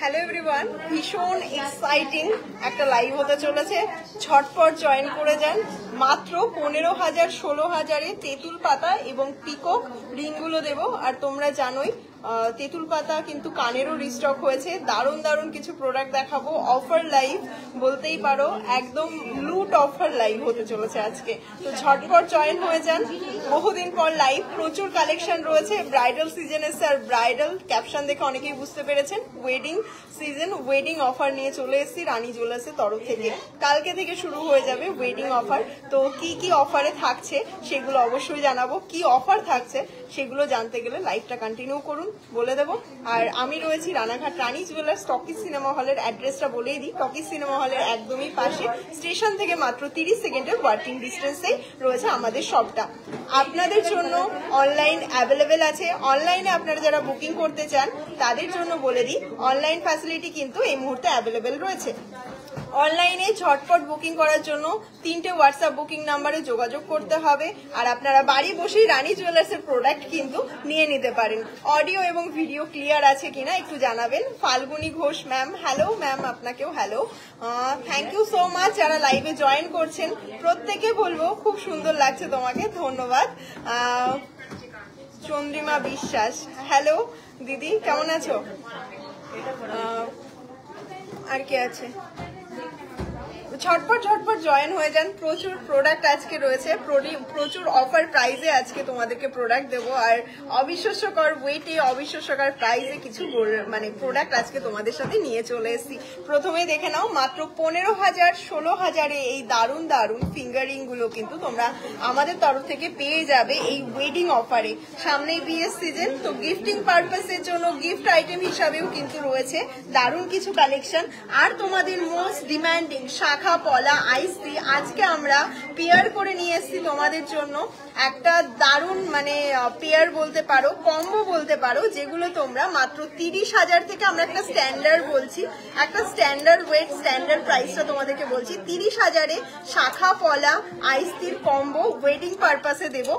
Hello everyone, ভীষণ exciting একটা live হতে চলেছে। ঝটপট জয়েন করে যান। মাত্র 15,000 16,000-এ তেঁতুল পাতা এবং পিকক রিংগুলো দেবো। আর তোমরা জানোই তেঁতুল পাতা কিন্তু কানেরও রিস্টক হয়েছে। দারুণ দারুণ কিছু প্রোডাক্ট দেখাবো। অফার লাইভ বলতেই পারো, একদম লুট অফার লাইভ হতে চলেছে আজকে। তো ঝটপট জয়েন হয়ে যান। বহুদিন পর লাইভ, প্রচুর কালেকশন রয়েছে। ব্রাইডাল সিজন এসে, আর ব্রাইডাল ক্যাপশন দেখে অনেকেই বুঝতে পেরেছেন ওয়েডিং সিজন, ওয়েডিং অফার নিয়ে চলে এসেছি রানী জুয়েলার্সের তরফ থেকে। কালকে থেকে শুরু হয়ে যাবে ওয়েডিং অফার। তো কি কি অফারে থাকছে সেগুলো অবশ্যই জানাবো। কি অফার থাকছে সেগুলো জানতে গেলে লাইভটা কন্টিনিউ করুন, বলে দেবো। আর আমি রয়েছি রানাঘাট রানী জুয়েলার্স, টকিজ সিনেমা হলের অ্যাড্রেসটা বলেই দিই। টকিজ সিনেমা হলের একদমই পাশে, স্টেশন থেকে মাত্র 30 সেকেন্ডের ওয়াকিং ডিস্টেন্সেই রয়েছে আমাদের শপটা। আপনাদের জন্য অনলাইন অ্যাভেলেবেল আছে। অনলাইনে আপনারা যারা বুকিং করতে চান তাদের জন্য বলে দিই, অনলাইন ফ্যাসিলিটি কিন্তু এই মুহূর্তে অ্যাভেলেবেল রয়েছে। অনলাইনে ঝটপট বুকিং করার জন্য 3টে হোয়াটসঅ্যাপ বুকিং নাম্বারে যোগাযোগ করতে হবে। আর আপনারা বাড়ি বসেই রানী জুয়েলার্সের প্রোডাক্ট কিন্তু নিয়ে নিতে পারেন। অডিও এবং ভিডিও ক্লিয়ার আছে কিনা একটু জানাবেন। Falguni Ghosh ma'am, hello ma'am, আপনাকেও hello. Thank you so much যারা লাইভে জয়েন করছেন। প্রত্যেকে বলবো খুব সুন্দর লাগছে তোমাকে, ধন্যবাদ। চন্দ্রিমা বিশ্বাস, হ্যালো দিদি, কেমন আছো? আর কে আছে? ঝটপট ঝটপট জয়েন হয়ে যান। প্রচুর প্রোডাক্ট আজকে রয়েছে, প্রচুর অফার প্রাইজে আজকে তোমাদেরকে প্রোডাক্ট দেবো। আর অবিশ্বাস্যকর ওয়েটে, অবিশ্বাস্যকর প্রাইজে কিছু মানে প্রোডাক্ট আজকে তোমাদের সাথে নিয়ে চলে এসেছি। প্রথমেই দেখে নাও, মাত্র 15,000 16,000-এ এই দারুণ দারুণ ফিঙ্গারিং গুলো কিন্তু তোমরা আমাদের তরফ থেকে পেয়ে যাবে এই ওয়েডিং অফারে। সামনেই বিয়ের সিজন, তো গিফটিং পারপাসের জন্য গিফট আইটেম হিসাবেও কিন্তু রয়েছে দারুণ কিছু কালেকশন। আর তোমাদের মোস্ট ডিমান্ডিং শাখা পলা আইস দি আজকে আমরা পেয়ার করে নিয়ে এসেছি তোমাদের জন্য। একটা দারুণ মানে পেয়ার বলতে পারো, কম্বো বলতে পারো, যেগুলো তোমরা মাত্র 30,000 থেকে, আমরা একটা স্ট্যান্ডার্ড বলছি, একটা স্ট্যান্ডার্ড ওয়েট স্ট্যান্ডার্ড প্রাইসটা তোমাদেরকে বলছি। 30,000-এ শাখা পলা আইসতির কম্বো ওয়েডিং পারপাসে দেব।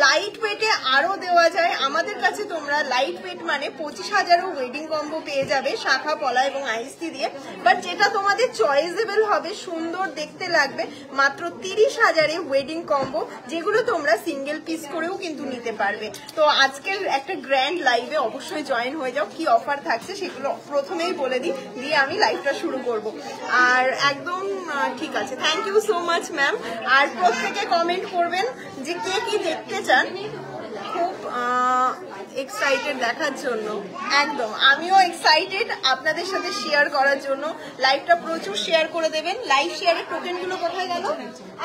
লাইট ওয়েটে আরো দেওয়া যায় আমাদের কাছে। তোমরা লাইট ওয়েট মানে 25,000-ও ওয়েডিং কম্বো পেয়ে যাবে শাখা পলা এবং আইসতি দিয়ে। বাট যেটা তোমাদের চয়েসেবল হবে, সুন্দর দেখতে লাগবে, মাত্র 30,000-এ ওয়েডিং কম্বো, যেগুলো তোমরা সিঙ্গেল পিস করেও কিন্তু নিতে পারবে। তো আজকের একটা গ্র্যান্ড লাইভে অবশ্যই জয়েন হয়ে যাও। কি অফার থাকছে সেগুলো প্রথমেই বলে দিই, দিয়ে আমি লাইভটা শুরু করব। আর একদম ঠিক আছে, thank you so much ma'am. আর প্রত্যেকে কমেন্ট করবেন যে কে কি দেখতে চান। খুব এক্সাইটেড দেখার জন্য, একদম আমিও এক্সাইটেড আপনাদের সাথে শেয়ার করার জন্য। লাইভটা প্রচুর শেয়ার করে দেবেন। লাইভ শেয়ারের টোকেনগুলো কোথায় গেল?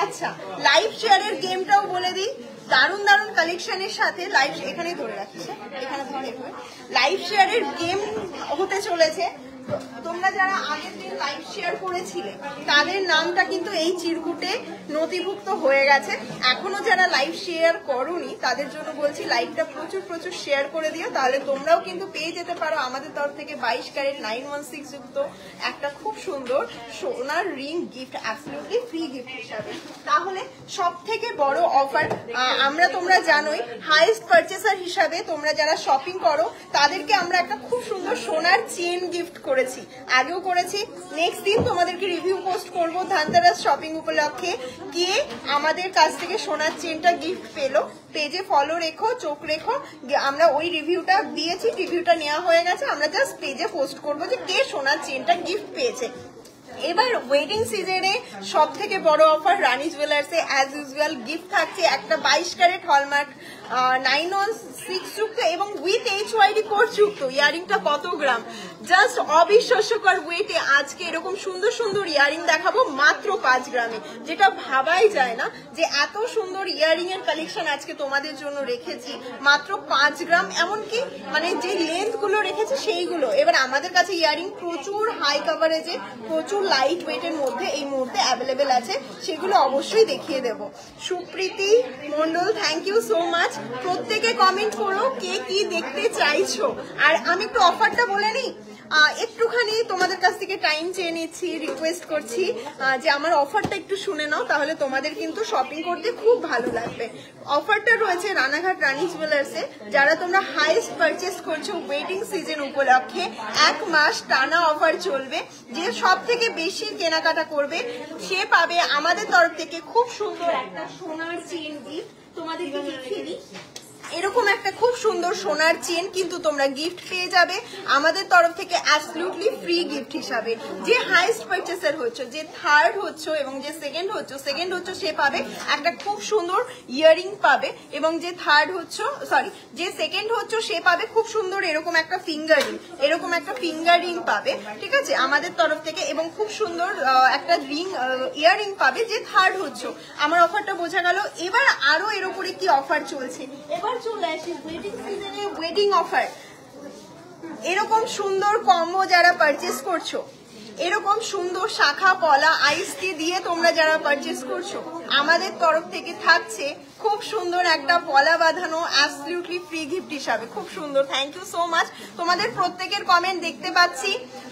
আচ্ছা, লাইভ শেয়ারের গেমটাও বলে দিই। দারুণ দারুণ কালেকশনের সাথে লাইভ, এখানেই ধরে রাখছে, এখানে ধরে লাইভ শেয়ারের গেম হতে চলেছে। তোমরা যারা আগের দিন লাইভ শেয়ার করেছিলে তাদের নামটা কিন্তু এই চিরকুটে নথিভুক্ত হয়ে গেছে। এখনো যারা লাইভ শেয়ার করোনি তাদের জন্য বলছি, লাইভটা প্রচুর প্রচুর শেয়ার করে দিও, তাহলে তোমরাও কিন্তু পেয়ে যেতে পারো আমাদের তরফ থেকে 22 ক্যারেট 916 যুক্ত একটা খুব সুন্দর সোনার ring gift, absolutely free gift হিসাবে। তাহলে সব থেকে বড় অফার, তোমরা জানোই হাইয়েস্ট পারচেসার হিসাবে তোমরা যারা শপিং করো তাদেরকে আমরা একটা খুব সুন্দর সোনার চেন গিফট করেছি, আগেও করেছি। নেক্সট দিন তোমাদেরকে রিভিউ পোস্ট করবো ধানতেরাস শপিং উপলক্ষে, কে আমাদের কাছ থেকে সোনার চেনটা গিফট পেলো। পেজে ফলো রেখো, চোখ রেখো, আমরা ওই রিভিউটা দিয়েছি, রিভিউটা নেওয়া হয়ে গেছে। আমরা জাস্ট পেজে পোস্ট করবো যে কে সোনার চেনটা গিফট পেয়েছে। এবার ওয়েডিং সিজনে সব থেকে বড় অফার রানী জুয়েলার্সে অ্যাজ ইউজুয়াল গিফট থাকছে একটা 22 ক্যারেট হলমার্ক 916 যুক্ত এবং উইথ HYD কোড যুক্ত ইয়ারিংটা কত গ্রাম, জাস্ট অবিশ্বাস্যকর ওয়েটে আজকে এরকম সুন্দর সুন্দর ইয়ারিং দেখাবো মাত্র 5 গ্রামে, যেটা ভাবাই যায় না যে এত সুন্দর ইয়ারিং এর কালেকশন আজকে তোমাদের জন্য রেখেছি মাত্র 5 গ্রাম। এমনকি মানে যে লেন্থ গুলো রেখেছি সেইগুলো, এবার আমাদের কাছে ইয়ারিং প্রচুর হাই কাভারেজে, প্রচুর লাইট ওয়েটের মধ্যে এই মুহূর্তে অ্যাভেলেবেল আছে, সেগুলো অবশ্যই দেখিয়ে দেব। Supriti Mondal, thank you so much. প্রত্যেকে কমেন্ট করো কে কি দেখতে চাইছো। আর আমি একটু অফারটা বলে নিই, একটুখানি তোমাদের কাছ থেকে টাইম চেয়ে নিচ্ছি, রিকোয়েস্ট করছি যে আমার অফারটা একটু শুনে নাও, তাহলে তোমাদের কিন্তু শপিং করতে খুব ভালো লাগবে। অফারটা রয়েছে রানাঘাট রানী জুয়েলার্সে। যারা তোমরা হাইয়েস্ট পারচেস করছো ওয়েডিং সিজন উপলক্ষে 1 মাস টানা অফার চলবে। যে সব থেকে বেশি কেনাকাটা করবে সে পাবে আমাদের তরফ থেকে খুব সুন্দর একটা সোনার চেন গিফট। তোমাদেরকে দেখিয়ে দিই, এরকম একটা খুব সুন্দর সোনার চেন কিন্তু তোমরা গিফট পেয়ে যাবে আমাদের তরফ থেকে অ্যাবসলিউটলি ফ্রি গিফট হিসাবে। যে হাইয়েস্ট পারচেসার হচ্ছে, যে থার্ড হচ্ছে এবং যে সেকেন্ড হচ্ছে সে পাবে একটা খুব সুন্দর ইয়ারিং পাবে, এবং যে থার্ড হচ্ছে যে সেকেন্ড হচ্ছে সে পাবে খুব সুন্দর এরকম একটা ফিঙ্গার রিং পাবে, ঠিক আছে আমাদের তরফ থেকে, এবং খুব সুন্দর একটা ইয়ারিং পাবে যে থার্ড হচ্ছে। আমার অফারটা বোঝা গেল। এবার আরো এর উপরে কি অফার চলছে, এবার চলে আসি ওয়েডিং সিজনে ওয়েডিং অফার। এরকম সুন্দর কম্বো যারা পারচেস করছো, এরকম সুন্দর শাখা পলা আইস টি দিয়ে তোমরা যারা পারচেস করছো, আমাদের তরফ থেকে থাকছে খুব সুন্দর একটা পলা বাঁধানো অ্যাবসলিউটলি ফ্রি গিফট হিসাবে। খুব সুন্দর, থ্যাংক ইউ সো মাচ। তোমাদের প্রত্যেকের কমেন্ট দেখতে পাচ্ছি।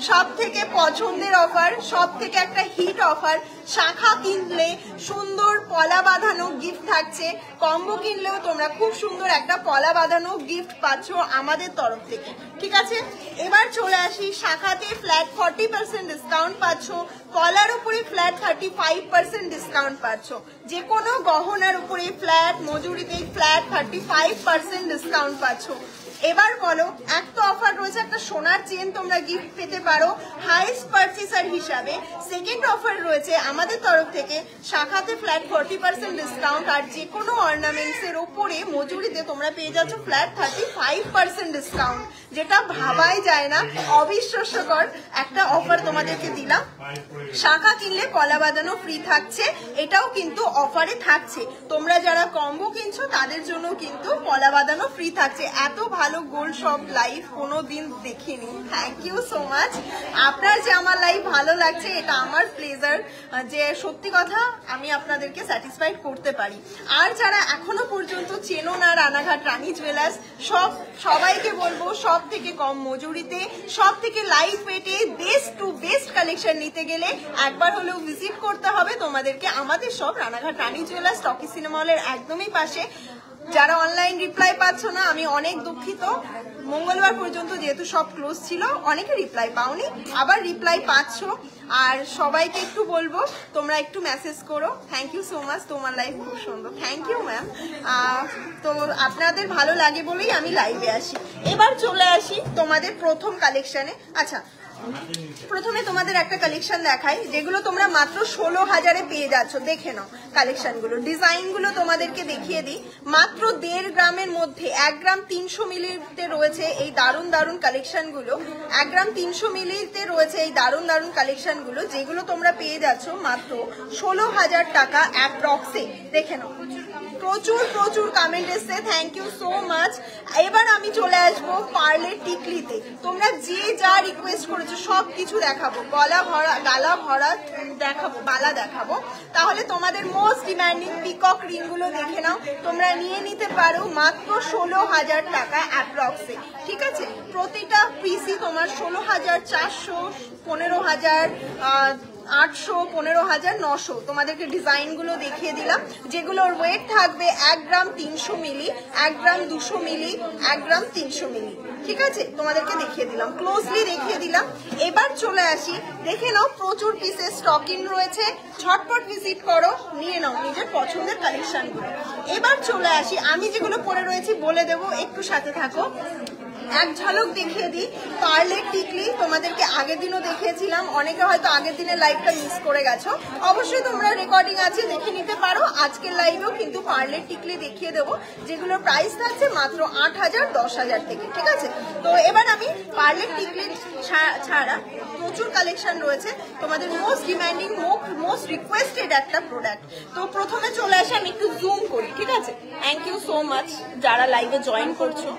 সব থেকে পছন্দের অফার, সব থেকে একটা হিট অফার। শাখা কিনলে সুন্দর পলা বাঁধানো গিফট থাকছে, কম্বো কিনলেও তোমরা খুব সুন্দর একটা পলা বাঁধানো গিফট পাচ্ছ আমাদের তরফ থেকে, ঠিক আছে। এবার চলে আসি, শাখাতে ফ্ল্যাট 40% ডিসকাউন্ট পাচ্ছ, পলার উপরে ফ্ল্যাট 35% ডিসকাউন্ট পাচ্ছ, যে কোনো গহনার উপরে ফ্ল্যাট, মজুরিতে ফ্ল্যাট 35% ডিসকাউন্ট পাচ্ছ। এবার বলো, এক তো অফার রয়েছে একটা সোনার চেন তোমরা গিফট পেতে পারো হাইয়েস্ট পারচেসার হিসাবে। সেকেন্ড অফার রয়েছে আমাদের তরফ থেকে শাখাতে ফ্ল্যাট 40% ডিসকাউন্ট, আর যে কোনো অর্নামেন্টস এর উপরে মজুরিতে তোমরা পেয়ে যাচ্ছ ফ্ল্যাট 35% ডিসকাউন্ট, যেটা ভাবাই যায় না। অবিশ্বাস্যকর একটা অফার তোমাদেরকে দিলাম। শাখা কিনলে পলা বাঁধানো ফ্রি থাকছে, এটাও কিন্তু অফারে থাকছে। তোমরা যারা কম্বো কিনছো তাদের জন্য কিন্তু পলা বাঁধানো ফ্রি থাকছে। এত ভালো গোল্ড শপ লাইভ কোনোদিন দেখিনি। Thank you so much. আপনার যে আমার লাইভ ভালো লাগছে এটা আমার প্লেজার, যে সত্যি কথা আমি আপনাদেরকে স্যাটিসফাইড করতে পারি। আর যারা এখনো পর্যন্ত চেনো না রানাঘাট রানী জুয়েলার্স, সবাইকে বলবো সব থেকে কম মজুরিতে, সব থেকে লাইট ওয়েটে বেস্ট টু বেস্ট কালেকশন নিতে গেলে একবার হলেও ভিজিট করতে হবে তোমাদেরকে আমাদের সব রানাঘাট রানী জুয়েলার্স, টকি সিনেমা হলের একদমই পাশে। যারা অনলাইন রিপ্লাই পাচ্ছ না আমি অনেক দুঃখিত। মঙ্গলবার পর্যন্ত যেহেতু সব ক্লোজ ছিল, অনেকে রিপ্লাই পাওনি, আবার রিপ্লাই পাচ্ছ। আর সবাইকে একটু বলবো তোমরা একটু মেসেজ করো। থ্যাংক ইউ সো মাচ, তোমার লাইভ খুব সুন্দর। Thank you ma'am. তো আপনাদের ভালো লাগে বলেই আমি লাইভে আসি। এবার চলে আসি তোমাদের প্রথম কালেকশনে। আচ্ছা, প্রথমে তোমাদের একটা কালেকশন দেখাই যেগুলো তোমরা মাত্র 16,000-এ পেয়ে যাচ্ছ। দেখে নাও কালেকশনগুলো, ডিজাইনগুলো তোমাদেরকে দেখিয়ে দিই। মাত্র 1.5 গ্রামের মধ্যে 1 গ্রাম 300 মিলিতে রয়েছে এই দারুণ দারুণ কালেকশনগুলো। 1 গ্রাম 300 মিলিতে রয়েছে এই দারুণ দারুণ কালেকশনগুলো, যেগুলো তোমরা পেয়ে যাচ্ছ মাত্র 16,000 টাকা অ্যাপ্রক্সে। দেখে নাও, প্রচুর প্রচুর কমেন্ট এসছে, থ্যাংক ইউ সো মাচ। এবার আমি চলে আসবো পার্লের টিকলিতে। তোমরা যে যা রিকোয়েস্ট করেছো সব কিছু দেখাবো, গালা ভরা দেখাবো, বালা দেখাবো। তাহলে তোমাদের মোস্ট ডিমান্ডিং পিকক রিং গুলো দেখে নাও, তোমরা নিয়ে নিতে পারো মাত্র 16,000 টাকা অ্যাপ্রক্সে, ঠিক আছে। প্রতিটা পিসই তোমার 16,400, 15,000, 800, 15,900। তোমাদেরকে ডিজাইন গুলো দেখিয়ে দিলাম, যেগুলোর ওয়েট থাকবে 1 গ্রাম 300 মিলি, 1 গ্রাম 200 মিলি, 1 গ্রাম 300 মিলি, ঠিক আছে। তোমাদেরকে দেখিয়ে দিলাম, ক্লোজলি দেখিয়ে দিলাম। এবার চলে আসি, দেখে নাও প্রচুর পিসের স্টক ইন রয়েছে, ঝটপট ভিজিট করো, নিয়ে নাও নিজের পছন্দের কালেকশন গুলো। এবার চলে আসি, আমি যেগুলো পরে রয়েছি বলে দেবো, একটু সাথে থাকো। এক ঝলক দেখিয়ে দিই পার্লের টিকলি, তোমাদেরকে আগের দিনও দেখিয়েছিলাম, অনেকে হয়তো আগের দিনের লাইভটা মিস করে গেছো, অবশ্যই তোমরা রেকর্ডিং আছে দেখে নিতে পারো। আজকের লাইভেও কিন্তু পার্লের টিকলি দেখিয়ে দেবো, যেগুলোর প্রাইস থাকছে মাত্র 8,000, 10,000 থেকে, ঠিক আছে। তো এবার আমি পার্লের টিকলি ছাড়া প্রচুর কালেকশন রয়েছে, তোমাদের মোস্ট ডিমান্ডিং, মোস্ট রিকোয়েস্টেড একটা প্রোডাক্ট। তো প্রথমে চলে আসে, আমি একটু জুম করি, ঠিক আছে। থ্যাংক ইউ সো মাচ যারা লাইভে জয়েন করছো।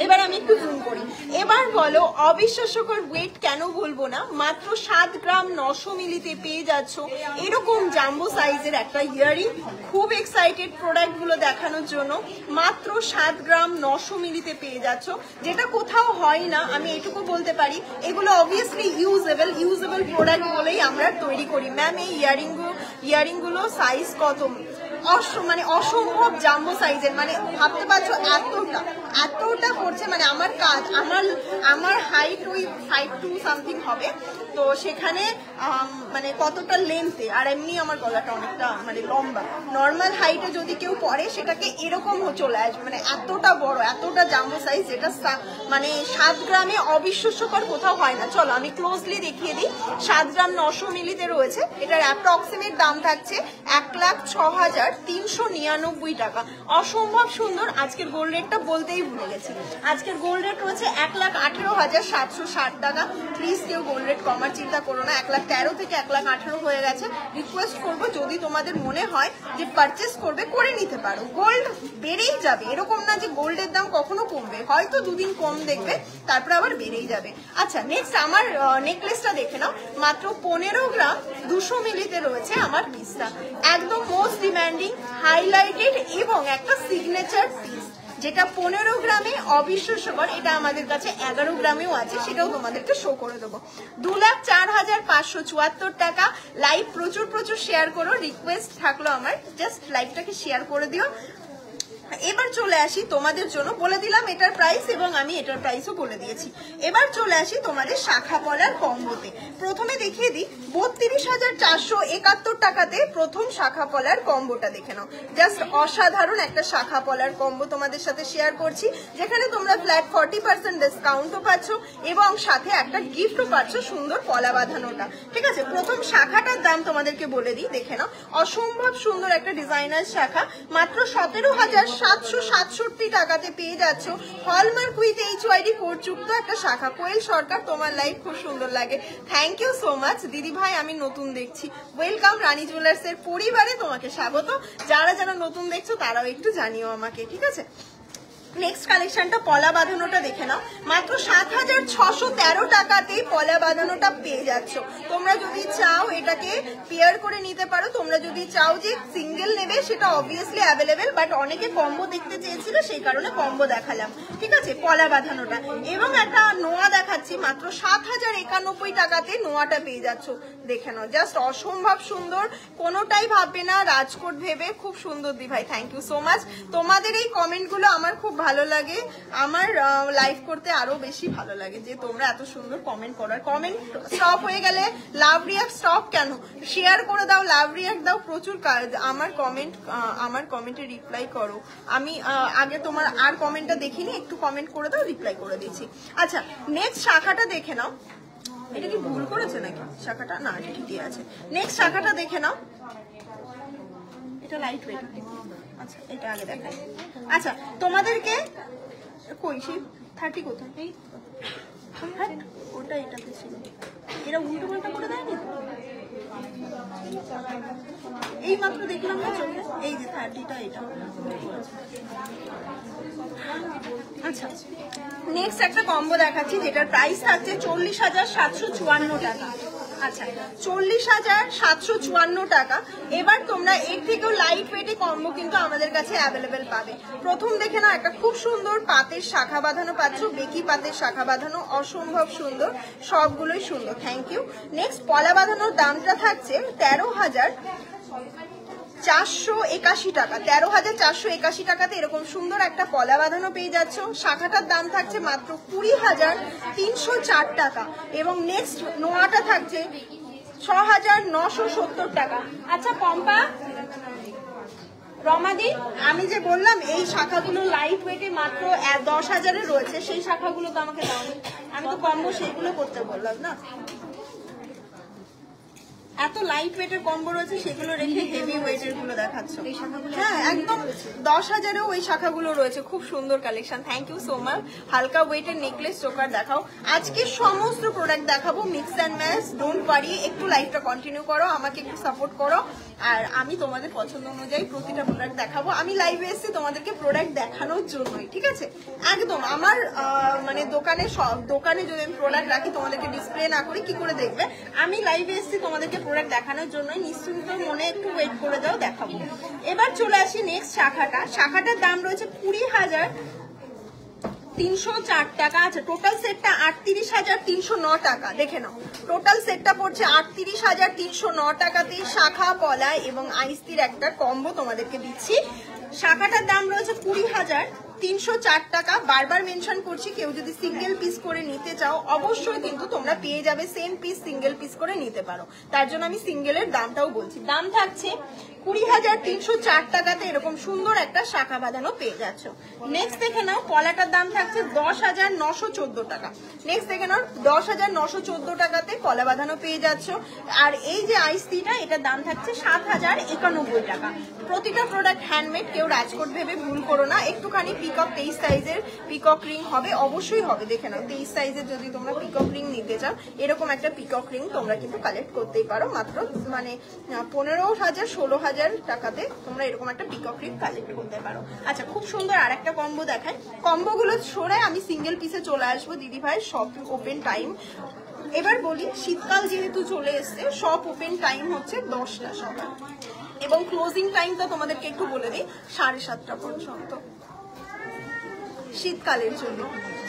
এবার আমি একটু জুম করি। এবার বলো অবিশ্বাস্যকর ওয়েট কেন বলবো না, মাত্র 7 গ্রাম 900 মিলিতে পেয়ে যাচ্ছ এরকম জাম্বো সাইজের একটা ইয়ারিং। খুব এক্সাইটেড প্রোডাক্ট গুলো দেখানোর জন্য। মাত্র 7 গ্রাম 900 মিলিতে পেয়ে যাচ্ছ, যেটা কোথাও হয় না, আমি এটুকু বলতে পারি। এগুলো অবভিয়াসলি ইউজেবল প্রোডাক্ট বলেই আমরা তৈরি করি। ম্যাম এই ইয়ারিং গুলো সাইজ কত, মানে অসম্ভব জাম্বো সাইজের, মানে ভাবতে পারছো এতটা করছে, মানে আমার কাজ, আমার হাইট ওই 5'2" সামথিং হবে, তো সেখানে মানে কতটা লেন্থে, আর এমনি আমার গলাটা অনেকটা মানে লম্বা, নর্মাল হাইটে যদি কেউ পরে সেটাকে এরকম চলে আসবে, মানে এতটা বড়, এতটা জাম্বো সাইজ, যেটা মানে 7 গ্রামে অবিশ্বাস্যকর কোথাও হয় না। চলো আমি ক্লোজলি দেখিয়ে দিই। 7 গ্রাম 900 মিলিতে রয়েছে। এটার অ্যাপ্রক্সিমেট দাম থাকছে 1,06,399 টাকা। অসম্ভব সুন্দর। আজকের গোল্ড রেটটা বলতেই ভুলে গেছি, আজকের গোল্ড রেট রয়েছে 1,18,760 টাকা। প্লিজ কেউ গোল্ড রেট কমার চিন্তা করো না, 1,13,000 থেকে 1,18,000 হয়ে গেছে। রিকোয়েস্ট করবো যদি তোমাদের মনে হয় যে পারচেস করবে, করে নিতে পারো। গোল্ড বেড়েই যাবে, এরকম না যে গোল্ডের দাম কখনো কমবে, হয়তো দুদিন কম দেখবে, তারপরে আবার বেড়েই যাবে। আচ্ছা নেক্সট আমার নেকলেসটা দেখে নাও। মাত্র 15 গ্রাম 200 মিলিতে রয়েছে আমার পিসটা, একদম মোস্ট ডিমান্ডিং, হাইলাইটেড এবং একটা সিগনেচার পিস, যেটা 15 গ্রামে অবিশ্বাস্যকর। এটা আমাদের কাছে 11 গ্রামেও আছে, সেটাও তোমাদেরকে শো করে দেবো। 2,04,574 টাকা। লাইভ প্রচুর শেয়ার করো, রিকোয়েস্ট থাকলো আমার, জাস্ট লাইভটাকে শেয়ার করে দিও। এবার চলে আসি তোমাদের জন্য, বলে দিলাম এটার প্রাইস এবং আমি এটার প্রাইসও বলে দিয়েছি। এবার চলে আসি তোমাদের শাখা পলার কম্বোতে। প্রথমে দেখিয়ে দিই 32,471 টাকাতে প্রথম শাখা পলার কম্বোটা দেখে নাও। জাস্ট অসাধারণ একটা শাখা পলার কম্বো তোমাদের সাথে শেয়ার করছি, যেখানে তোমরা ফ্ল্যাট 40% ডিসকাউন্টও পাচ্ছ এবং সাথে একটা গিফটও পাচ্ছ, সুন্দর পলা বাঁধানোটা। ঠিক আছে, প্রথম শাখাটার দাম তোমাদেরকে বলে দিই, দেখে নাও। অসম্ভব সুন্দর একটা ডিজাইনার শাখা, মাত্র 17,767 টাকাতে পেয়ে যাচ্ছ। হলমার্ক উইথ HYD কোড যুক্ত একটা শাখা। কোয়েল সরকার, তোমার লাইফ খুব সুন্দর লাগে, থ্যাংক ইউ সো মাচ দিদি ভাই। আমি নতুন দেখছি, ওয়েলকাম রানী জুয়েলার্স এর পরিবারে, তোমাকে স্বাগত। যারা নতুন দেখছো তারাও একটু জানিও আমাকে, ঠিক আছে। নেক্সট কালেকশনটা পলা বাঁধানোটা দেখে নাও। মাত্র 7,613 টাকাতেই পলা বাঁধানোটা পেয়ে যাচ্ছ। তোমরা যদি চাও এটাকে পেয়ার করে নিতে পারো, তোমরা যদি চাও যে সিঙ্গেল নেবে সেটা অবভিয়াসলি অ্যাভেলেবেল, বাট অনেকে কম্বো দেখতে চেয়েছিল, সেই কারণে কম্বো দেখালাম। ঠিক আছে, পলা বাঁধানোটা এবং একটা নোয়া দেখাচ্ছি, মাত্র 7,091 টাকাতে নোয়াটা পেয়ে যাচ্ছ। দেখে নাও, জাস্ট অসম্ভব সুন্দর, কোনোটাই ভাববে না রাজকোট ভেবে। খুব সুন্দর দি ভাই, থ্যাংক ইউ সো মাচ। তোমাদের এই কমেন্টগুলো আমার খুব ভালো লাগে, আমার লাইভ করতে আরো বেশি ভালো লাগে যে তোমরা এত সুন্দর কমেন্ট করার। কমেন্ট স্টপ হয়ে গেলে লাভ রিয়াক্ট স্টপ কেন, শেয়ার করে দাও, লাভ রিয়াক্ট দাও, প্রচুর কাজ। আমার কমেন্টে রিপ্লাই করো। আমি আগে তোমার আর কমেন্টটা দেখিনি, একটু কমেন্ট করে দাও, রিপ্লাই করে দিচ্ছি। আচ্ছা নেক্সট শাখাটা দেখে নাও। এটা কি ভুল করেছে নাকি শাখাটা? না, এটা ঠিকই আছে। নেক্সট শাখাটা দেখে নাও, এটা লাইট ওয়েট। আচ্ছা এটা আগে দেখাই। আচ্ছা তোমাদেরকে কই সেই 30 কোথায়, এই ওটা এটাতে ছিল, এরা উল্টো পাল্টা করে দেয়নি তো, এই মাত্র দেখলাম না চোখে, এই যে 30টা এটা। আচ্ছা নেক্সট একটা কম্বো দেখাচ্ছি, যেটার প্রাইস থাকছে 40,754 টাকা। আচ্ছা 40,754 টাকা। এবার তোমরা এর থেকেও লাইট ওয়েটে কম্বো কিন্তু আমাদের কাছে অ্যাভেলেবেল পাবে। প্রথম দেখে না একটা খুব সুন্দর পাতের শাখা বাঁধানো পাচ্ছ, বেকি পাতের শাখা বাঁধানো, অসম্ভব সুন্দর, সবগুলোই সুন্দর, থ্যাংক ইউ। নেক্সট পলা বাঁধানোর দামটা থাকছে 13,481 টাকা। 13,481 টাকাতে এরকম সুন্দর একটা পলা বাঁধানো পেয়ে যাচ্ছ। শাখাটার দাম থাকছে মাত্র 20,304 টাকা এবং নেক্সট নোয়াটা থাকছে 6,970 টাকা। আচ্ছা পম্পা, রমাদি, আমি যে বললাম এই শাখাগুলো লাইট ওয়েটে মাত্র 10,000-এর রয়েছে, সেই শাখাগুলো তো আমাকে দাও, আমি তো কম্বো সেইগুলো করতে বললাম না। এত লাইট ওয়েটের কম্বো রয়েছে, সেগুলো রেখে হেভি ওয়েটের গুলো দেখাচ্ছ। হ্যাঁ একদম 10,000-এও ওই শাখাগুলো রয়েছে, খুব সুন্দর collection. Thank you so much. হালকা ওয়েটের নেকলেস চোকার দেখাও। আজকে সমস্ত প্রোডাক্ট দেখাবো, mix and match. Don't worry, একটু লাইভটা কন্টিনিউ করো, আমাকে একটু সাপোর্ট করো, আর আমি তোমাদের পছন্দ অনুযায়ী প্রতিটা প্রোডাক্ট দেখাবো। আমি লাইভে এসেছি তোমাদেরকে প্রোডাক্ট দেখানোর জন্যই, ঠিক আছে? একদম আমার মানে দোকানে যদি আমি প্রোডাক্ট রাখি, তোমাদেরকে ডিসপ্লে না করি কি করে দেখবে? আমি লাইভে এসেছি তোমাদেরকে প্রোডাক্ট দেখানোর জন্যই, নিশ্চিন্ত মনে একটু ওয়েট করে দাও, দেখাবো। এবার চলে আসি নেক্সট শাখাটার দাম রয়েছে 20,304 টাকা। আচ্ছা, টোটাল সেটটা 38,309 টাকা। দেখে নাও, টোটাল সেটটা পড়ছে 38,309 টাকাতে। শাখা, পলা এবং আইসির একটা কম্বো তোমাদেরকে দিচ্ছি। শাখাটার দাম রয়েছে 20,304 টাকা। বারবার মেনশন করছি, কেউ যদি সিঙ্গেল পিস করে নিতে চাও অবশ্যই কিন্তু তোমরা পেয়ে যাবে, সেম পিস সিঙ্গেল পিস করে নিতে পারো। তার জন্য আমি সিঙ্গেলের দামটাও বলছি। দাম থাকছে 20,304 টাকাতে। এরকম সুন্দর একটা শাখা বাঁধানো পেয়ে যাচ্ছ। নেক্সট দেখে নাও, পলাটার দাম থাকছে 10,914 টাকা। নেক্সট দেখে নাও, 10,914 টাকাতে পলা বাঁধানো পেয়ে যাচ্ছ। আর এই যে আইসিটা, এটার দাম থাকছে 7,091 টাকা। প্রতিটা প্রোডাক্ট হ্যান্ডমেড, কেউ রাজকোট ভেবে ভুল করো না। একটুখানি পিকক 23 সাইজের পিকক রিং হবে, অবশ্যই হবে। দেখে নাও, 23 সাইজের যদি তোমরা পিকক রিং নিতে চাও, এরকম একটা পিকক রিং তোমরা কিন্তু কালেক্ট করতেই পারো। মাত্র মানে 15,000 16,000 টাকাতে তোমরা এরকম একটা পিকক রিং কালেক্ট করতে পারো। আচ্ছা, খুব সুন্দর আর একটা কম্বো দেখায়। কম্বোগুলো সরে আমি সিঙ্গেল পিসে চলে আসবো। দিদি ভাই সব ওপেন টাইম। এবার বলি, শীতকাল যেহেতু চলে এসছে, সব ওপেন টাইম হচ্ছে 10টা সকাল, এবং ক্লোজিং টাইমটা তোমাদেরকে একটু বলে দিই, 7:30 পর্যন্ত। শীতকালের জন্য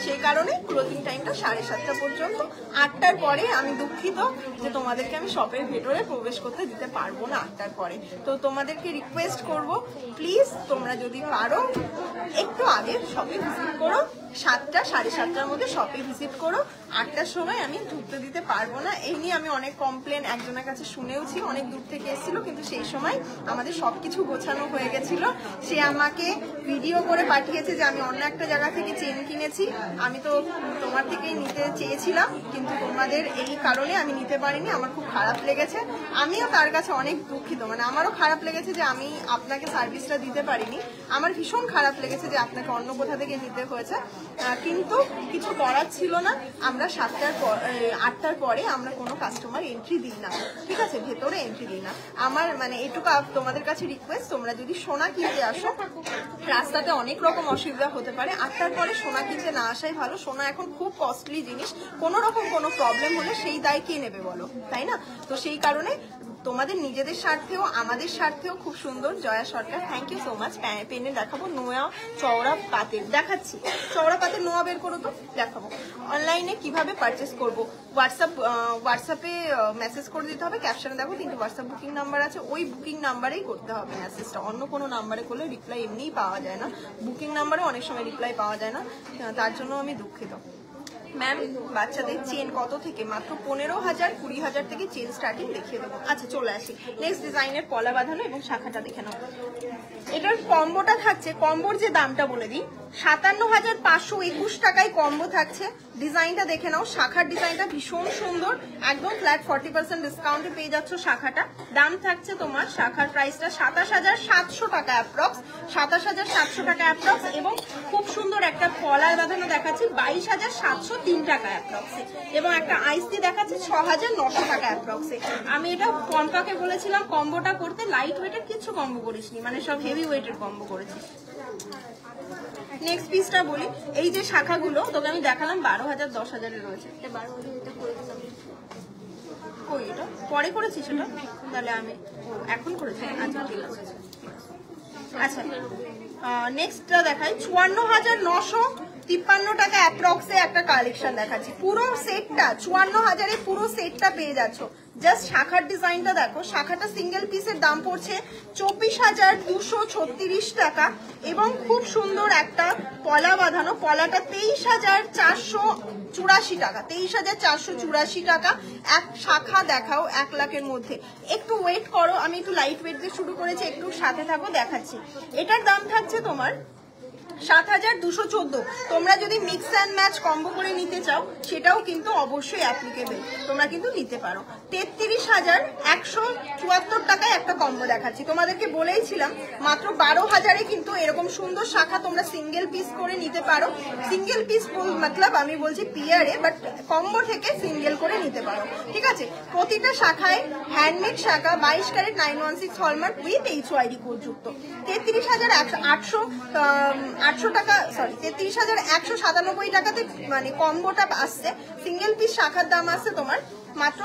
সেই কারণে ক্লোজিং টাইমটা 7:30 পর্যন্ত। 8টার পরে আমি দুঃখিত যে তোমাদেরকে আমি শপের ভেতরে প্রবেশ করতে দিতে পারবো না 8টার পরে। তো তোমাদেরকে রিকোয়েস্ট করব, প্লিজ তোমরা যদি পারো একটু আগে শপে ভিজিট করো। 7টা 7:30টার মধ্যে শপে ভিজিট করো। 8টার সময় আমি ঢুকতে দিতে পারবো না। এই নিয়ে আমি অনেক কমপ্লেন একজনের কাছে শুনেওছি, অনেক দূর থেকে এসেছিল, কিন্তু সেই সময় আমাদের সবকিছু গোছানো হয়ে গেছিল। সে আমাকে ভিডিও করে পাঠিয়েছে যে আমি অন্য একটা জায়গা থেকে চেন কিনেছি, আমি তো তোমার থেকেই নিতে চেয়েছিলাম, কিন্তু তোমাদের এই কারণে আমি নিতে পারিনি। আমার খুব খারাপ লেগেছে, আমিও তার কাছে অনেক দুঃখিত। মানে আমারও খারাপ লেগেছে যে আমি আপনাকে সার্ভিসটা দিতে পারিনি। আমার ভীষণ খারাপ লেগেছে যে আপনাকে অন্য কোথা থেকে নিতে হয়েছে, কিন্তু কিছু করার ছিল না। আমরা 8টার পরে আমরা কোনো কাস্টমার এন্ট্রি দিই না, ঠিক আছে? ভেতরে এন্ট্রি দিই না। আমার মানে এটুকু তোমাদের কাছে রিকোয়েস্ট, তোমরা যদি সোনা কিনতে আসো, রাস্তাতে অনেক রকম অসুবিধা হতে পারে। 8টার পরে সোনা কিনতে না আসাই ভালো। সোনা এখন খুব কস্টলি জিনিস, কোনো রকম কোনো প্রবলেম হলে সেই দায় কে নেবে বলো, তাই না? তো সেই কারণে তোমাদের নিজেদের স্বার্থেও আমাদের স্বার্থেও খুব সুন্দর জয়া সরকার, থ্যাংক ইউ সো মাচ। পেনে দেখাবো নোয়া চওড়া পাতের, দেখাচ্ছি। চওড়া পাতের নোয়া বের করো তো, দেখাবো। অনলাইনে কিভাবে পারচেস করবো, হোয়াটসঅ্যাপে মেসেজ করে দিতে হবে। ক্যাপশনে দেখো 3টে হোয়াটসঅ্যাপ বুকিং নাম্বার আছে, ওই বুকিং নাম্বারেই করতে হবে মেসেজটা। অন্য কোনো নাম্বারে করলে রিপ্লাই এমনিই পাওয়া যায় না, বুকিং নাম্বারে অনেক সময় রিপ্লাই পাওয়া যায় না, তার জন্য আমি দুঃখিত। ম্যাম, বাচ্চাদের চেন কত থেকে? মাত্র 15,000 20,000 থেকে চেন স্টার্টিং দেখিয়ে দেবো। আচ্ছা, চলে আসি নেক্সট ডিজাইনের পলা বাঁধানো এবং শাখাটা দেখে নাও। এটার কম্বোটা থাকছে, কম্বোর যে দামটা বলে দিই, 57,521 টাকায় কম্বো থাকছে। ডিজাইনটা দেখে নাও, শাখার ডিজাইনটা ভীষণ সুন্দর, একদম ফ্ল্যাট 40% ডিসকাউন্টে পেয়ে যাচ্ছ শাখাটা। দাম থাকছে তোমার শাখার প্রাইসটা 27,700 টাকা অ্যাপ্রক্স, 27,700 টাকা অ্যাপ্রক্স। এবং খুব সুন্দর একটা পলার বাঁধানো দেখাচ্ছি 22,703 টাকা অ্যাপ্রক্সে, এবং একটা আইসি দেখাচ্ছি 6,900 টাকা অ্যাপ্রক্সে। আমি এটা কম্পাকে বলেছিলাম কম্বোটা করতে, লাইট ওয়েটের কিছু কম্বো করিসনি, মানে সব হেভি ওয়েটের কম্বো করেছি। নেক্সট পিসটা বলি, এই যে শাখাগুলো তোকে আমি দেখালাম 12,000 10,000 রয়েছে। 12,000 এটা করে দিলাম। কই এটা পরে করেছি সেটা? তাহলে আমি এখন করেছি। আচ্ছা, ঠিক আছে। আচ্ছা, নেক্সটটা দেখাই 54,953 টাকা অ্যাপ্রক্সে একটা কালেকশন দেখাচ্ছি। পুরো সেটটা 54,000-এ পুরো সেটটা পেয়ে যাচ্ছ। জাস্ট শাখার ডিজাইনটা দেখো, শাখাটা সিঙ্গেল পিসের দাম পড়ছে 24,236 টাকা, এবং খুব সুন্দর একটা পলা বাঁধানো, পলাটা 23,484 টাকা, 23,484 টাকা। এক শাখা দেখাও 1 লাখের মধ্যে। একটু ওয়েট করো, আমি একটু লাইট ওয়েট দিয়ে শুরু করেছি, একটু সাথে থাকো, দেখাচ্ছি। এটার দাম থাকছে তোমার 7,214। তোমরা যদি মিক্স অ্যান্ড ম্যাচ কম্বো করে নিতে চাও সেটাও কিন্তু অবশ্যই অ্যাপ্লিকেবল, তোমরা কিন্তু নিতে পারো। 33,174 টাকায় একটা কম্বো দেখাচ্ছি, তোমাদেরকে বলেইছিলাম মাত্র 12,000-এ কিন্তু এরকম সুন্দর শাখা তোমরা সিঙ্গেল পিস করে নিতে পারো। সিঙ্গেল পিস মতলব আমি বলছি পিয়ারে, বাট কম্বো থেকে সিঙ্গেল করে নিতে পারো, ঠিক আছে। প্রতিটা শাখায় হ্যান্ডমেড শাখা, 22 carat 916 hallmark with HYD code যুক্ত। 33,800 টাকা, সরি 33,197 টাকাতে মানে কম্বোটা আসছে। সিঙ্গেল পিস শাখার দাম আসছে তোমার মাত্র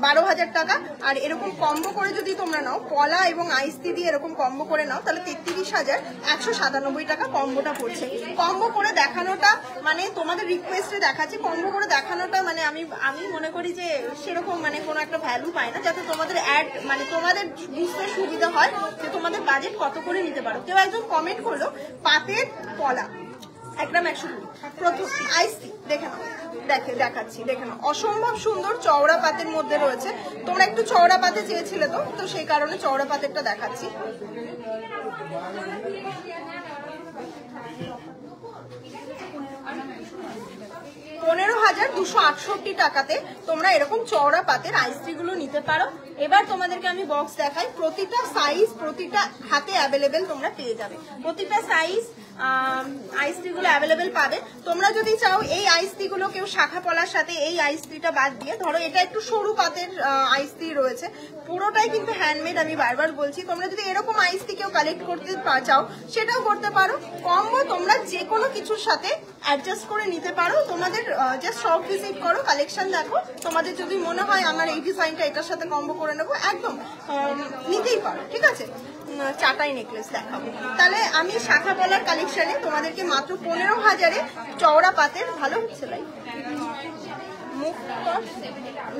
12,000 টাকা। আর এরকম কম্বো করে যদি তোমরা নাও, কলা এবং আইসটি দিয়ে এরকম কম্বো করে নাও, তাহলে 33,197 টাকা কম্বোটা পড়ছে। কম্বো করে দেখানোটা মানে তোমাদের রিকোয়েস্টে দেখাচ্ছি, কম্বো করে দেখানোটা মানে আমি মনে করি যে সেরকম মানে কোনো একটা ভ্যালু পায় না, যাতে তোমাদের অ্যাড মানে তোমাদের বুঝতে সুবিধা হয় যে তোমাদের বাজেট কত করে নিতে পারো। কেউ একজন কমেন্ট করলো পাতের কলা 1 গ্রাম 120, প্রথম আইসটি দেখে নাও, দেখাচ্ছি দেখে নাও, অসম্ভব সুন্দর চওড়া পাতের মধ্যে রয়েছে। তোমরা একটু চওড়া পাতে চেয়েছিলে তো সেই কারণে চওড়া পাতেরটা দেখাচ্ছি। $15,268 টাকাতে তোমরা এরকম চওড়া পাতের আইসটি গুলো নিতে পারো। এবার তোমাদেরকে আমি বক্স দেখাই, প্রতিটা সাইজ প্রতিটা হাতে অ্যাভেলেবেল তোমরা পেয়ে যাবে, প্রতিটা সাইজ আইসটি গুলো অ্যাভেলেবেল পাবে। তোমরা যদি চাও এই আইসটি গুলো কেউ শাখা পলার সাথে এই আইসটিটা বাদ দিয়ে, ধরো এটা একটু সরু পাতের আইসটি রয়েছে, পুরোটাই কিন্তু হ্যান্ডমেড, আমি বারবার বলছি। তোমরা যদি এরকম আইসটি কেউ কালেক্ট করতে চাও সেটাও করতে পারো। কম্বো তোমরা যে কোনো কিছুর সাথে অ্যাডজাস্ট করে নিতে পারো। তোমাদের জাস্ট শপ ভিজিট করো, কালেকশন দেখো, তোমাদের যদি মনে হয় আমার এই ডিজাইনটা এটার সাথে কম্বো করে নেবো, একদম নিতেই পারো, ঠিক আছে। চাটাই নেকলেস দেখাবো, তাহলে আমি শাখা পলার কালেকশনে তোমাদেরকে মাত্র 15,000-এ চওড়া পাতের, ভালো হচ্ছে ভাই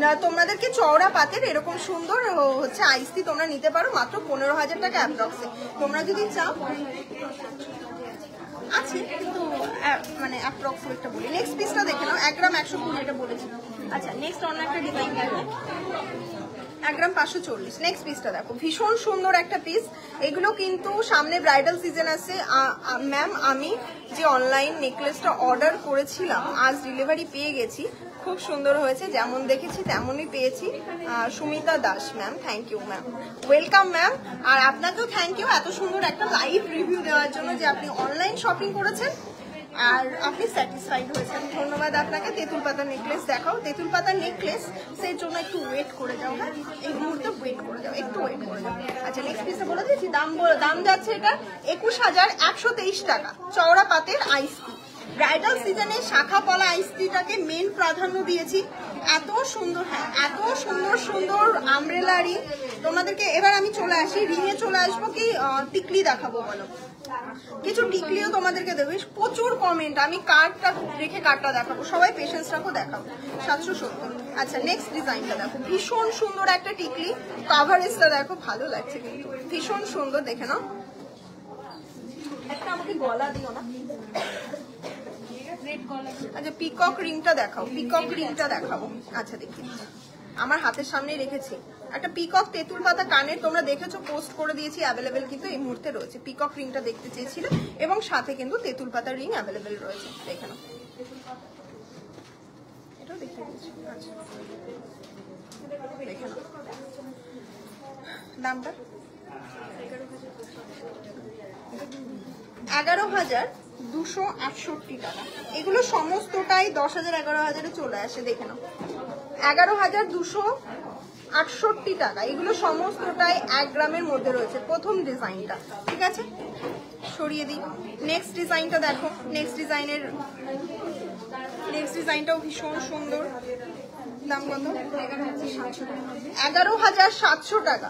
না, তোমাদেরকে চওড়া পাতের এরকম সুন্দর হচ্ছে আইসটি তোমরা নিতে পারো মাত্র 15,000 টাকা অ্যাপ্রক্সে। তোমরা যদি চাও আছে কিন্তু মানে অ্যাপ্রক্সিমেটটা বলি। নেক্সট পিসটা দেখে নাও, 1 গ্রাম 120 এটা বলেছি। আচ্ছা নেক্সট অন্য একটা ডিজাইন দেখো, 1 গ্রাম 540। নেক্সট পিসটা দেখো, ভীষণ সুন্দর একটা পিস। এগুলো কিন্তু সামনে ব্রাইডাল সিজন আছে। ম্যাম আমি যে অনলাইন নেকলেসটা অর্ডার করেছিলাম আজ ডেলিভারি পেয়ে গেছি, খুব সুন্দর হয়েছে, যেমন দেখেছি তেমনই পেয়েছি। Sumita Das ma'am, thank you ma'am, welcome ma'am. আর আপনাকেও থ্যাংক ইউ এত সুন্দর একটা লাইভ রিভিউ দেওয়ার জন্য, যে আপনি অনলাইন শপিং করেছেন আর আপনি স্যাটিসফাইড হয়েছেন, ধন্যবাদ আপনাকে। তেঁতুল পাতার নেকলেস দেখাও, তেঁতুল পাতার নেকলেস সেই জন্য একটু ওয়েট করে যাও, হ্যাঁ এই মুহূর্তে ওয়েট করে যাও, একটু ওয়েট করে যাও। আচ্ছা নেক্সট পিসটা বলে দিয়েছি, দাম যাচ্ছে এটা 21,123 টাকা, চওড়া পাতের আইসটি। ব্রাইডাল সিজনে শাখা পলা আইসটিটাকে মেন প্রাধান্য দিয়েছি, এত সুন্দর, হ্যাঁ এত সুন্দর সুন্দর আমব্রেলা রিং তোমাদেরকে। এবার আমি চলে আসি রিংয়ে, চলে আসবো কি টিকলি দেখাবো বলো, কিছু টিকলিও তোমাদেরকে দেবো। প্রচুর কমেন্ট, আমি কার্ডটা রেখে কার্ডটা দেখাবো, সবাই পেশেন্স রাখো, দেখাবো 770। আচ্ছা নেক্সট ডিজাইনটা দেখো, ভীষণ সুন্দর একটা টিকলি, কাভারেজটা দেখো, ভালো লাগছে কিন্তু ভীষণ সুন্দর, দেখে নাও। একটা আমাকে গলা দিও না, আচ্ছা পিকক রিংটা দেখাও, পিকক রিংটা দেখাবো। আচ্ছা দেখি আমার হাতের সামনে রেখেছি একটা পিকক তেঁতুল পাতা কানের, তোমরা দেখেছো পোস্ট করে দিয়েছি, অ্যাভেলেবেল কিন্তু এই মুহূর্তে রয়েছে। পিকক রিংটা দেখতে চেয়েছিলে এবং সাথে কিন্তু তেঁতুল পাতা রিং অ্যাভেলেবেল রয়েছে, দেখে নাও, এটাও দেখতে দিয়েছি। আচ্ছা দেখে নাও, দামটা 11,268 টাকা। এগুলো সমস্তটাই 10,000 11,000-এ চলে আসে, দেখে নাও 11,268 টাকা। এগুলো সমস্তটাই 1 গ্রামের মধ্যে রয়েছে। প্রথম ডিজাইনটা ঠিক আছে, সরিয়ে দিই। নেক্সট ডিজাইনটা দেখো, নেক্সট ডিজাইনটাও ভীষণ সুন্দর। দাম কত? 11,700 টাকা।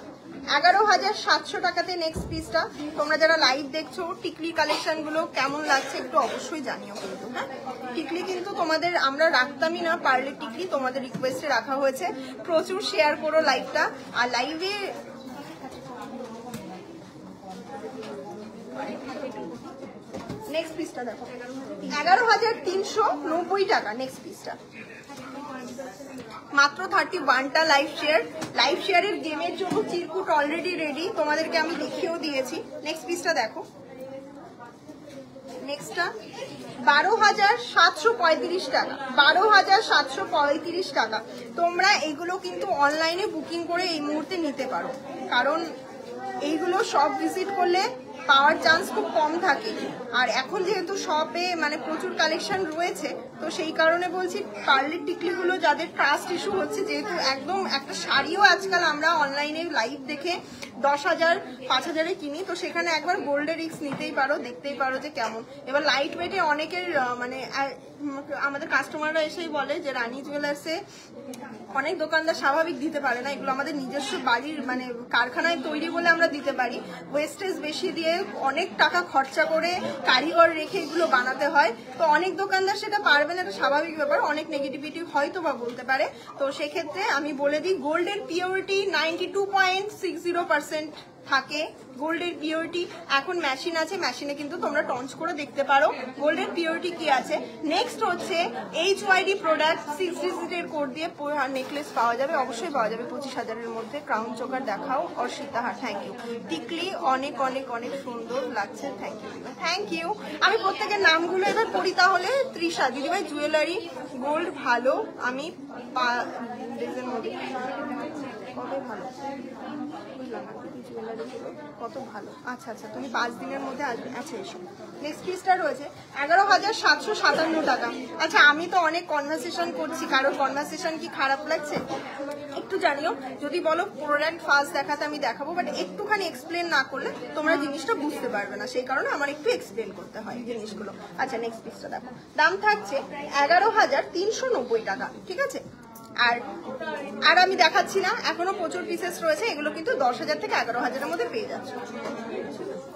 11,700 টাকাতে নেক্সট পিসটা। তোমরা যারা লাইভ দেখছো টিকলি কালেকশন গুলো কেমন লাগছে একটু অবশ্যই জানিও কিন্তু, হ্যাঁ টিকলি কিন্তু তোমাদের আমরা রাখতামই না, পারলে টিকলি তোমাদের রিকোয়েস্টে রাখা হয়েছে। প্রচুর শেয়ার করো লাইভটা, আর লাইভে নেক্সট পিসটা দেখো 11,390 টাকা। নেক্সট পিসটা মাত্র 31টা লাইভ শেয়ারের গেমের জন্য চিরকুট অলরেডি রেডি, তোমাদেরকে আমি দেখিয়েও দিয়েছি। নেক্সট পিসটা দেখো, নেক্সটটা 12,735 টাকা, 12,735 টাকা। তোমরা এগুলো কিন্তু অনলাইনে বুকিং করে এই মুহূর্তে নিতে পারো, কারণ এইগুলো সব ভিজিট করলে পাওয়ার চান্স খুব কম থাকে। আর এখন যেহেতু শপে মানে প্রচুর কালেকশন রয়েছে, তো সেই কারণে বলছি পার্লের টিকলিগুলো যাদের ট্রাস্ট ইস্যু হচ্ছে, যেহেতু একদম একটা শাড়িও আজকাল আমরা অনলাইনে লাইভ দেখে 10,000 5,000-এ কিনি, তো সেখানে একবার গোল্ডের রিস্ক নিতেই পারো, দেখতেই পারো যে কেমন। এবার লাইট ওয়েটে অনেকের মানে আমাদের কাস্টমাররা এসেই বলে যে রানী জুয়েলার্সে অনেক দোকানদার স্বাভাবিক দিতে পারে না, এগুলো আমাদের নিজস্ব বাড়ির মানে কারখানায় তৈরি বলে আমরা দিতে পারি। ওয়েস্টেজ বেশি দিয়ে অনেক টাকা খরচা করে কারিগর রেখে এগুলো বানাতে হয়, তো অনেক দোকানদার সেটা পারবে না, এটা স্বাভাবিক ব্যাপার, অনেক নেগেটিভিটি হয়তো বা বলতে পারে। তো সেক্ষেত্রে আমি বলে দিই গোল্ডের পিওরিটি 92.60% থাকে। গোল্ডের পিওরিটি এখন মেশিন আছে, মেশিনে কিন্তু তোমরা টঞ্চ করে দেখতে পারো গোল্ডের পিওরিটি কি আছে। নেক্সট হচ্ছে HYD প্রোডাক্ট 6 ডিজিটের কোড দিয়ে নেকলেস পাওয়া যাবে, অবশ্যই পাওয়া যাবে 25,000-এর মধ্যে। ক্রাউন চোকার দেখাও আর সীতাহার, থ্যাংক ইউ। টিকলি অনেক অনেক অনেক সুন্দর লাগছে, থ্যাংক ইউ থ্যাংক ইউ। আমি প্রত্যেকের নামগুলো এবার পড়ি তাহলে। তৃষা দিদিভাই জুয়েলারি গোল্ড ভালো, আমি কবে ভালো বুঝলাম না কত ভালো। আচ্ছা আচ্ছা, তুমি 5 দিনের মধ্যে আসবে। আচ্ছা এসো। নেক্সট পিসটা রয়েছে 11,757 টাকা। আচ্ছা আমি তো অনেক কনভারসেশন করছি, কারোর কনভারসেশন কি খারাপ লাগছে একটু জানিও। যদি বলো প্রোডাক্ট ফার্স্ট দেখাতে আমি দেখাবো, বাট একটুখানি এক্সপ্লেন না করলে তোমরা জিনিসটা বুঝতে পারবে না, সেই কারণে আমার একটু এক্সপ্লেন করতে হয় জিনিসগুলো। আচ্ছা নেক্সট পিসটা দেখো, দাম থাকছে 11,390 টাকা, ঠিক আছে। আর আমি দেখাচ্ছি না, এখনো প্রচুর পিসেস রয়েছে, এগুলো কিন্তু 10,000 থেকে 11,000-এর মধ্যে পেয়ে যাচ্ছে,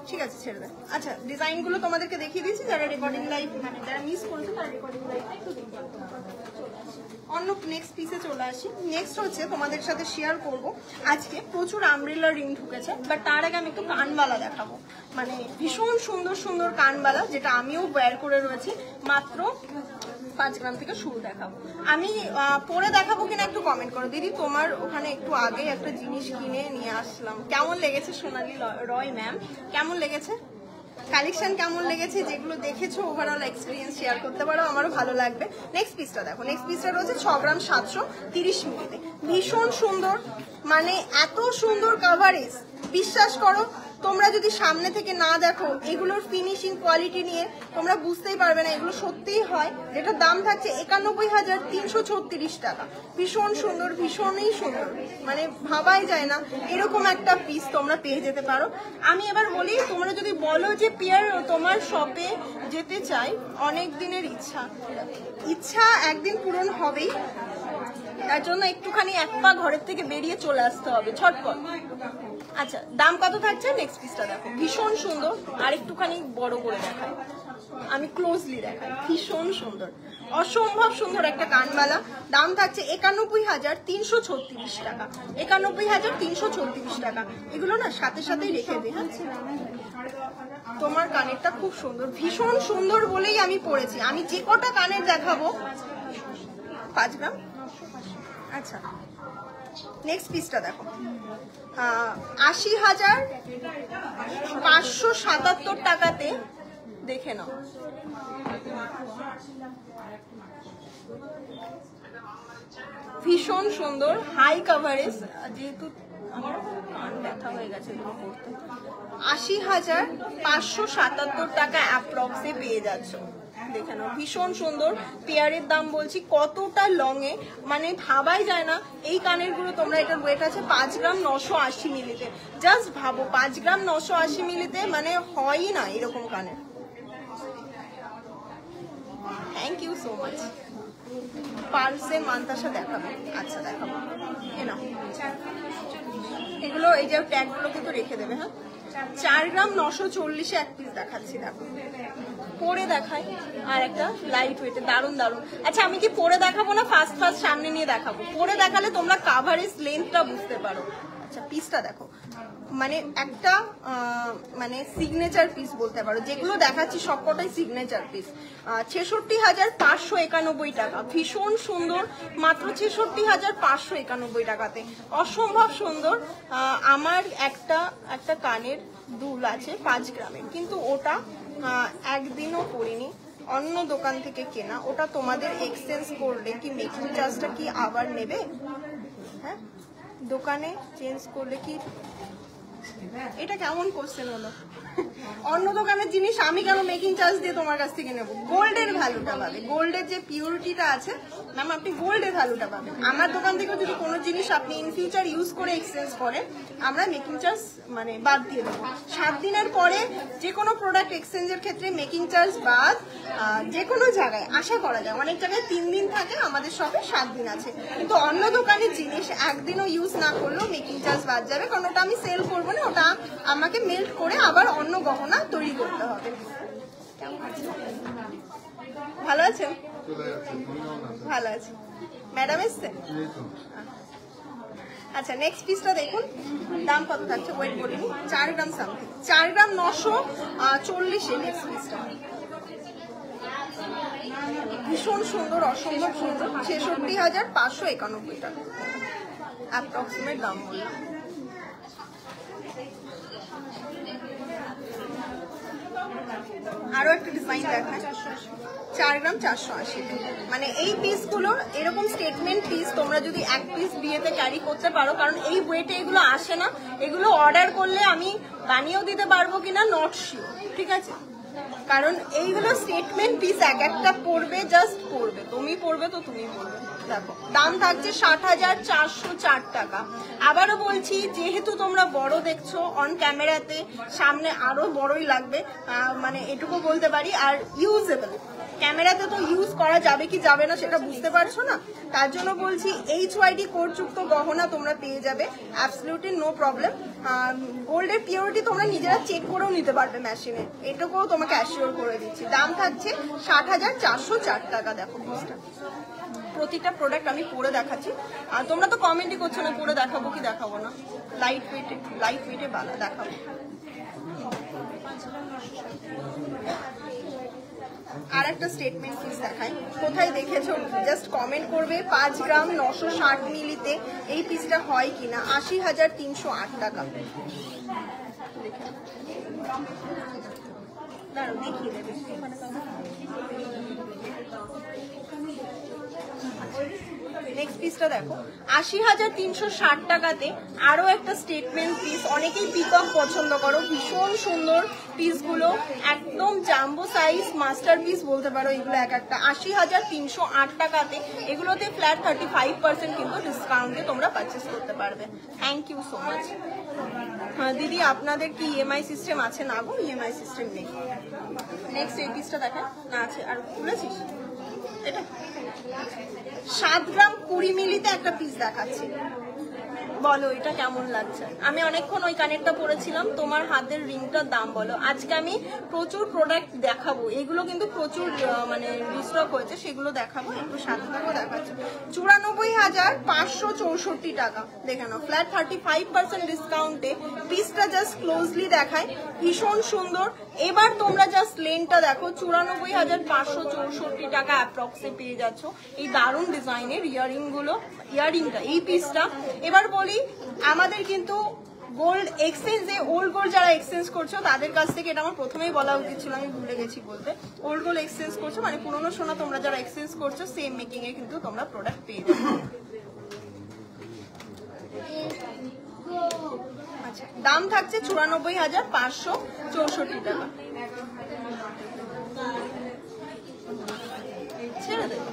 ঠিক আছে ছেড়ে দেয়। আচ্ছা ডিজাইনগুলো তোমাদেরকে দেখিয়ে দিয়েছি, যারা রেকর্ডিং লাইভ মানে যারা মিস করেছে তারা রেকর্ডিং লাইভ অন্য নেক্সট পিসে চলে আসি। নেক্সট হচ্ছে তোমাদের সাথে শেয়ার করব, আজকে প্রচুর আমব্রেলা রিং ঢুকেছে, বাট তার আগে আমি একটু কানবালা দেখাবো, মানে ভীষণ সুন্দর সুন্দর কানবালা, যেটা আমিও ওয়্যার করে রয়েছি। মাত্র 5 গ্রাম থেকে শুরু দেখাবো, আমি পরে দেখাবো কিনা একটু কমেন্ট করো। দিদি তোমার ওখানে একটু আগে একটা জিনিস কিনে নিয়ে আসলাম, কেমন লেগেছে? সোনালী রয় ম্যাম, কেমন লেগেছে কালেকশন, কেমন লেগেছে? যেগুলো দেখেছো ওভারঅল এক্সপিরিয়েন্স শেয়ার করতে পারো, আমারও ভালো লাগবে। নেক্সট পিসটা দেখো, নেক্সট পিসটা রয়েছে 6 গ্রাম 730 মিলিতে, ভীষণ সুন্দর, মানে এত সুন্দর কাভারেজ, বিশ্বাস করো তোমরা যদি সামনে থেকে না দেখো এগুলোর ফিনিশিং কোয়ালিটি নিয়ে তোমরা বুঝতেই পারবে না এগুলো সত্যিই হয়। যেটার দাম থাকছে 91,336 টাকা, ভীষণ সুন্দর, ভীষণই সুন্দর, মানে ভাবাই যায় না এরকম একটা পিস তোমরা পেয়ে যেতে পারো। আমি এবার বলি, তোমরা যদি বলো যে পিয়ার তোমার শপে যেতে চাই, অনেক দিনের ইচ্ছা একদিন পূরণ হবেই, তার জন্য একটুখানি এক পা ঘরের থেকে বেরিয়ে চলে আসতে হবে ছটপট। আচ্ছা দাম কত থাকছে? নেক্সট পিসটা দেখো, ভীষণ সুন্দর, আর একটুখানি বড় করে দেখাই, আমি ক্লোজলি দেখাই, ভীষণ সুন্দর, অসম্ভব সুন্দর একটা কানবালা। দাম থাকছে 91,336 টাকা, 91,336 টাকা। এগুলো না সাথে সাথেই রেখে দে, হ্যাঁ তোমার কানেরটা খুব সুন্দর, ভীষণ সুন্দর বলেই আমি পড়েছি। আমি যে কটা কানের দেখাবো 5 গ্রাম। আচ্ছা নেক্সট পিসটা দেখো, 80,577 টাকাতে, দেখে নাও, ভীষণ সুন্দর, হাই কাভারেজ, যেহেতু আমার কান ব্যথা হয়ে গেছে এগুলো করতে। 80,577 টাকা অ্যাপ্রক্সে পেয়ে যাচ্ছ, দেখে নাও, ভীষণ সুন্দর। পেয়ারের দাম বলছি কতটা লং এ, মানে ভাবাই যায় না এই কানের গুলো তোমরা, এটার ওয়েট আছে 5 গ্রাম 980 মিলিতে। জাস্ট ভাবো 5 গ্রাম 980 মিলিতে, মানে হয়ই না এরকম কানের। Thank you so much. পার্লসের মান্তাসা দেখাবো, আচ্ছা দেখাবো, এগুলো এই যে ট্যাগগুলো কিন্তু রেখে দেবে, হ্যাঁ 4 গ্রাম 940-এ এক পিস দেখাচ্ছি, দেখো পরে দেখাই, আর একটা লাইট ওয়েটে, দারুণ দারুণ। আচ্ছা আমি কি পরে দেখাবো না ফার্স্ট সামনে নিয়ে দেখাবো? পরে দেখালে তোমরা কাভারেজ লেন্থটা বুঝতে পারো। আচ্ছা পিসটা দেখো, মানে একটা মানে সিগনেচার পিস বলতে পারো, যেগুলো দেখাচ্ছি সবকটাই সিগনেচার পিস। 66,591 টাকা, ভীষণ সুন্দর, মাত্র 66,591 টাকাতে, অসম্ভব সুন্দর। আমার একটা কানের দুল আছে 5 গ্রামের, কিন্তু ওটা একদিনও পরিনি, অন্য দোকান থেকে কেনা। ওটা তোমাদের এক্সচেঞ্জ করলে কি মেকিং চার্জটা কি আবার নেবে? হ্যাঁ, দোকানে চেঞ্জ করলে কি? এটা কেমন কোশ্চেন হলো? অন্য দোকানের জিনিস আমি কেন মেকিং চার্জ দিয়ে তোমার কাছ থেকে নেবো? গোল্ডের ভ্যালুটা পাবে, গোল্ডের যে পিউরিটিটা আছে ম্যাম, আপনি গোল্ডের ভ্যালুটা পাবেন। আমার দোকান থেকে যদি কোনো জিনিস আপনি ইন ফিউচার ইউজ করে এক্সচেঞ্জ করেন, আমরা মেকিং চার্জ মানে বাদ দিয়ে দেবো। 7 দিনের পরে যে কোনো প্রোডাক্ট এক্সচেঞ্জের ক্ষেত্রে মেকিং চার্জ বাদ। যে কোনো জায়গায় আশা করা যায়, অনেক জায়গায় 3 দিন থাকে, আমাদের শপে 7 দিন আছে। কিন্তু অন্য দোকানের জিনিস একদিনও ইউজ না করলেও মেকিং চার্জ বাদ যাবে, কারণ ওটা আমি সেল করবো না, ওটা আমাকে মেল্ট করে আবার অন্য গহনা তৈরি করতে হবে। ভালো আছেন? ভালো আছে। ম্যাডাম এসছে? আচ্ছা, নেক্সট পিসটা দেখুন, দাম কত থাকছে ওয়েট বলিনি, 4 গ্রাম সামথিং, 4 গ্রাম 940। নেক্সট পিসটা ভীষণ সুন্দর, অসম্ভব সুন্দর, 66,591 টাকা অ্যাপ্রক্সিমেট দাম বললাম। আরো একটা ডিজাইন দেখায়, 4 গ্রাম 480। মানে এই পিসগুলো এরকম স্টেটমেন্ট পিস তোমরা যদি এক পিস বিয়েতে ক্যারি করতে পারো, কারণ এই ওয়েটে এগুলো আসে না। এগুলো অর্ডার করলে আমি বানিয়েও দিতে পারবো কিনা নট শিওর, ঠিক আছে? কারণ এইগুলো স্টেটমেন্ট পিস, এক একটা পড়বে, জাস্ট পড়বে, তুমি পড়বে তো তুমি পড়বে। দেখো দাম থাকছে 60,404 টাকা। আবারও বলছি, যেহেতু তোমরা বড় দেখছো অন ক্যামেরাতে, সামনে আরো বড়ই লাগবে, মানে এটুকু বলতে পারি। আর ইউজেবল, ক্যামেরাতে তো ইউজ করা যাবে কি যাবে না সেটা বুঝতে পারছো না, তার জন্য বলছি HYD কোডযুক্ত গহনা তোমরা পেয়ে যাবে, অ্যাবসলিউটলি নো প্রবলেম। গোল্ডের পিওরিটি তোমরা নিজেরা চেক করেও নিতে পারবে মেশিনে, এটুকুও তোমাকে অ্যাসিওর করে দিচ্ছি। দাম থাকছে 60,404 টাকা। দেখো পিসটা, প্রতিটা প্রোডাক্ট আমি পরে দেখাচ্ছি, আর তোমরা তো কমেন্টই করছো না পরে দেখাবো কি দেখাবো না। লাইট ওয়েটে বালা দেখাবো। আর একটা স্টেটমেন্ট পিস দেখাই, কোথায় দেখেছো জাস্ট কমেন্ট করবে। 5 গ্রাম 960 মিলিতে এই পিসটা হয় কিনা, 80,308 টাকা। দেখিয়ে দেবে। নেক্সট পিসটা দেখো, 80,360 টাকাতে আরো একটা স্টেটমেন্ট পিস। অনেকেই পিকক পছন্দ করো, ভীষণ সুন্দর পিসগুলো, একদম জাম্বো সাইজ মাস্টার পিস বলতে পারো এগুলো এক একটা। 80,308 টাকাতে এগুলোতে ফ্ল্যাট 35% কিন্তু ডিসকাউন্টে তোমরা পারচেস করতে পারবে। Thank you so much. দিদি আপনাদের কি EMI সিস্টেম আছে? না গো, EMI সিস্টেম নেই। নেক্সট এই পিসটা দেখা না আছে, আর খুলেছিস এটা 7 গ্রাম 20 মিলিতে একটা পিস দেখাচ্ছি, বলো এটা কেমন লাগছে? আমি অনেকক্ষণ ওই কানেরটা পরেছিলাম, তোমার হাতের রিংটার দাম বলো। আজকে আমি প্রচুর প্রোডাক্ট দেখাবো, এগুলো কিন্তু প্রচুর মানে রিস্টক হয়েছে, সেগুলো দেখাবো। একটু সাথে থাকো, দেখাচ্ছি 94,564 টাকা। দেখে নাও, ফ্ল্যাট 35% ডিসকাউন্টে পিসটা জাস্ট ক্লোজলি দেখায়, ভীষণ সুন্দর। এবার তোমরা জাস্ট লেনটা দেখো, 94,564 টাকা অ্যাপ্রক্সে পেয়ে যাচ্ছ এই দারুণ ডিজাইনের ইয়ারিংটা, এই পিসটা। এবার বলি, আমাদের কিন্তু গোল্ড এক্সচেঞ্জে, ওল্ড গোল্ড যারা এক্সচেঞ্জ করছো তাদের কাছ থেকে, এটা আমার প্রথমেই বলা উচিত ছিল, আমি ভুলে গেছি বলতে। ওল্ড গোল্ড এক্সচেঞ্জ করছো মানে পুরোনো সোনা তোমরা যারা এক্সচেঞ্জ করছো, সেম মেকিং এ কিন্তু তোমরা প্রোডাক্ট পেয়ে যাবে। আচ্ছা, দাম থাকছে 94,564 টাকা। ছেড়ে দেবে,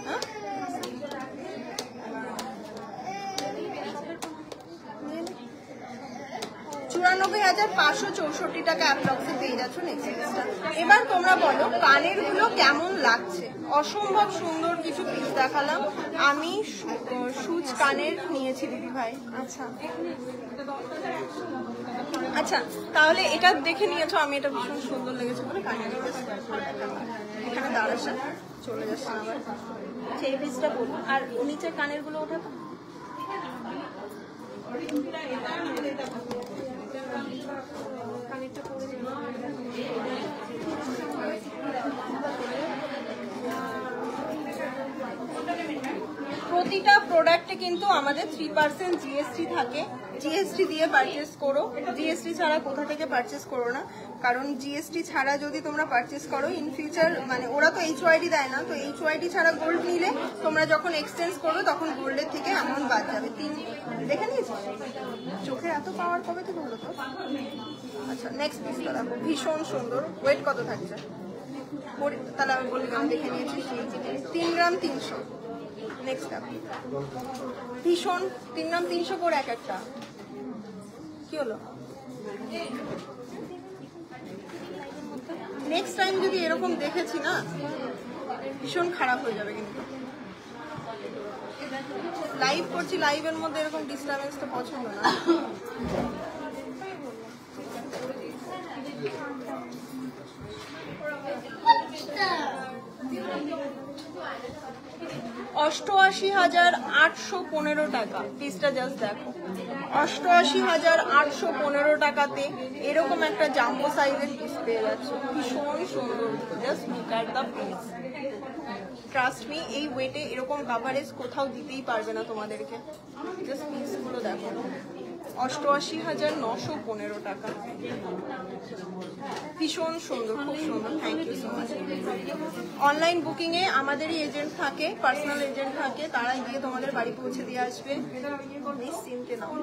হ্যাঁ 94,564 টাকা অ্যাপ্রক্সে পেয়ে যাচ্ছ নেক্সট পিসটা। এবার তোমরা বলো কানের গুলো কেমন লাগছে? অসম্ভব সুন্দর কিছু পিস দেখালাম আমি। সুচ কানের নিয়েছি দিদি ভাই। আচ্ছা আচ্ছা, তাহলে এটা দেখে নিয়েছো, আমি এটা ভীষণ সুন্দর লেগেছে বলে কানের এখানে দাঁড়াচ্ছে, চলে যাচ্ছে আবার। সেই পিসটা বলবো, আর নিচে কানের গুলো ওঠাবো। প্রতিটা প্রোডাক্টে কিন্তু আমাদের 3% GST থাকে, জিএসটি দিয়ে পারচেস করো, জিএসটি ছাড়া কোথা থেকে পারচেস করো না, কারণ জিএসটি ছাড়া যদি তোমরা পারচেস করো ইন ফিউচার মানে ওরা তো HYD দেয় না, তো HYD ছাড়া গোল্ড নিলে তোমরা যখন এক্সচেঞ্জ করো তখন গোল্ডের থেকে অ্যামাউন্ট বাদ যাবে। দেখে নিয়েছিস চোখে এত পাওয়ার কবে থেকে হলো তো? আচ্ছা নেক্সট পিসটা দেখো, ভীষণ সুন্দর। ওয়েট কত থাকছে তাহলে আমি বলি, আমি দেখে নিয়েছি 3 গ্রাম 300। নেক্সট দেখো, ভীষণ 3 গ্রাম 300 করে এক একটা। কি হলো? নেক্সট টাইম যদি এরকম দেখেছি না ভীষণ খারাপ হয়ে যাবে। কিন্তু লাইভ করছি, লাইভের মধ্যে এরকম ডিস্টারবেন্স তো পছন্দ না। $88,815 টাকা পিসটা, জাস্ট দেখো 88,815 টাকাতে এরকম একটা জাম্বো সাইজের পিস পেয়ে যাচ্ছে, ভীষণ সুন্দর। Just look at the piece, trust me এই ওয়েটে এরকম কাভারেজ কোথাও দিতেই পারবে না তোমাদেরকে। জাস্ট পিসগুলো দেখো, 88,915 টাকা, ভীষণ সুন্দর, খুব সুন্দর। Thank you so much. Online booking এ আমাদেরই এজেন্ট থাকে, পার্সোনাল এজেন্ট থাকে, তারা গিয়ে তোমাদের বাড়ি পৌঁছে দিয়ে আসবে, নিশ্চিন্তে নাও।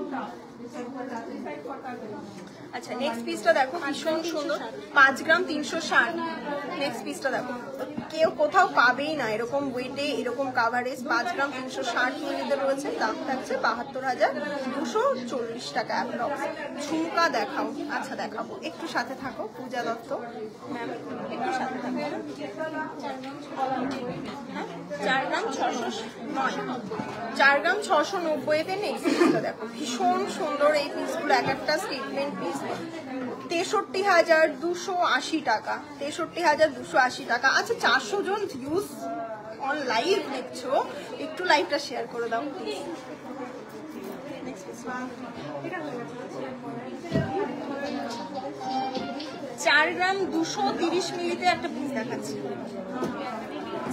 আচ্ছা নেক্সট পিসটা দেখো, ভীষণ সুন্দর, 5 গ্রাম 360। নেক্সট পিসটা দেখো, কেউ কোথাও পাবেই না এরকম ওয়েটে এরকম কাভারেজ। 5 গ্রাম 360 মিলিতে রয়েছে, দাম থাকছে 72,240 টাকা অ্যাপ্রক্স। ঝুমকা দেখাও। আচ্ছা দেখাবো, একটু সাথে থাকো। পূজা দত্ত ম্যাম একটু সাথে থাকো। 4 গ্রাম 609, 4 গ্রাম 690-তে নেক্সট পিসটা দেখো, ভীষণ সুন্দর এই পিসগুলো, এক একটা স্টেটমেন্ট পিস। 63,280 টাকা, 63,280 টাকা। আচ্ছা 400 জন ভিউজ অন লাইভ দেখছো, একটু লাইভটা শেয়ার করে দাও। 4 গ্রাম 230 মিলিতে একটা পিস দেখাচ্ছি,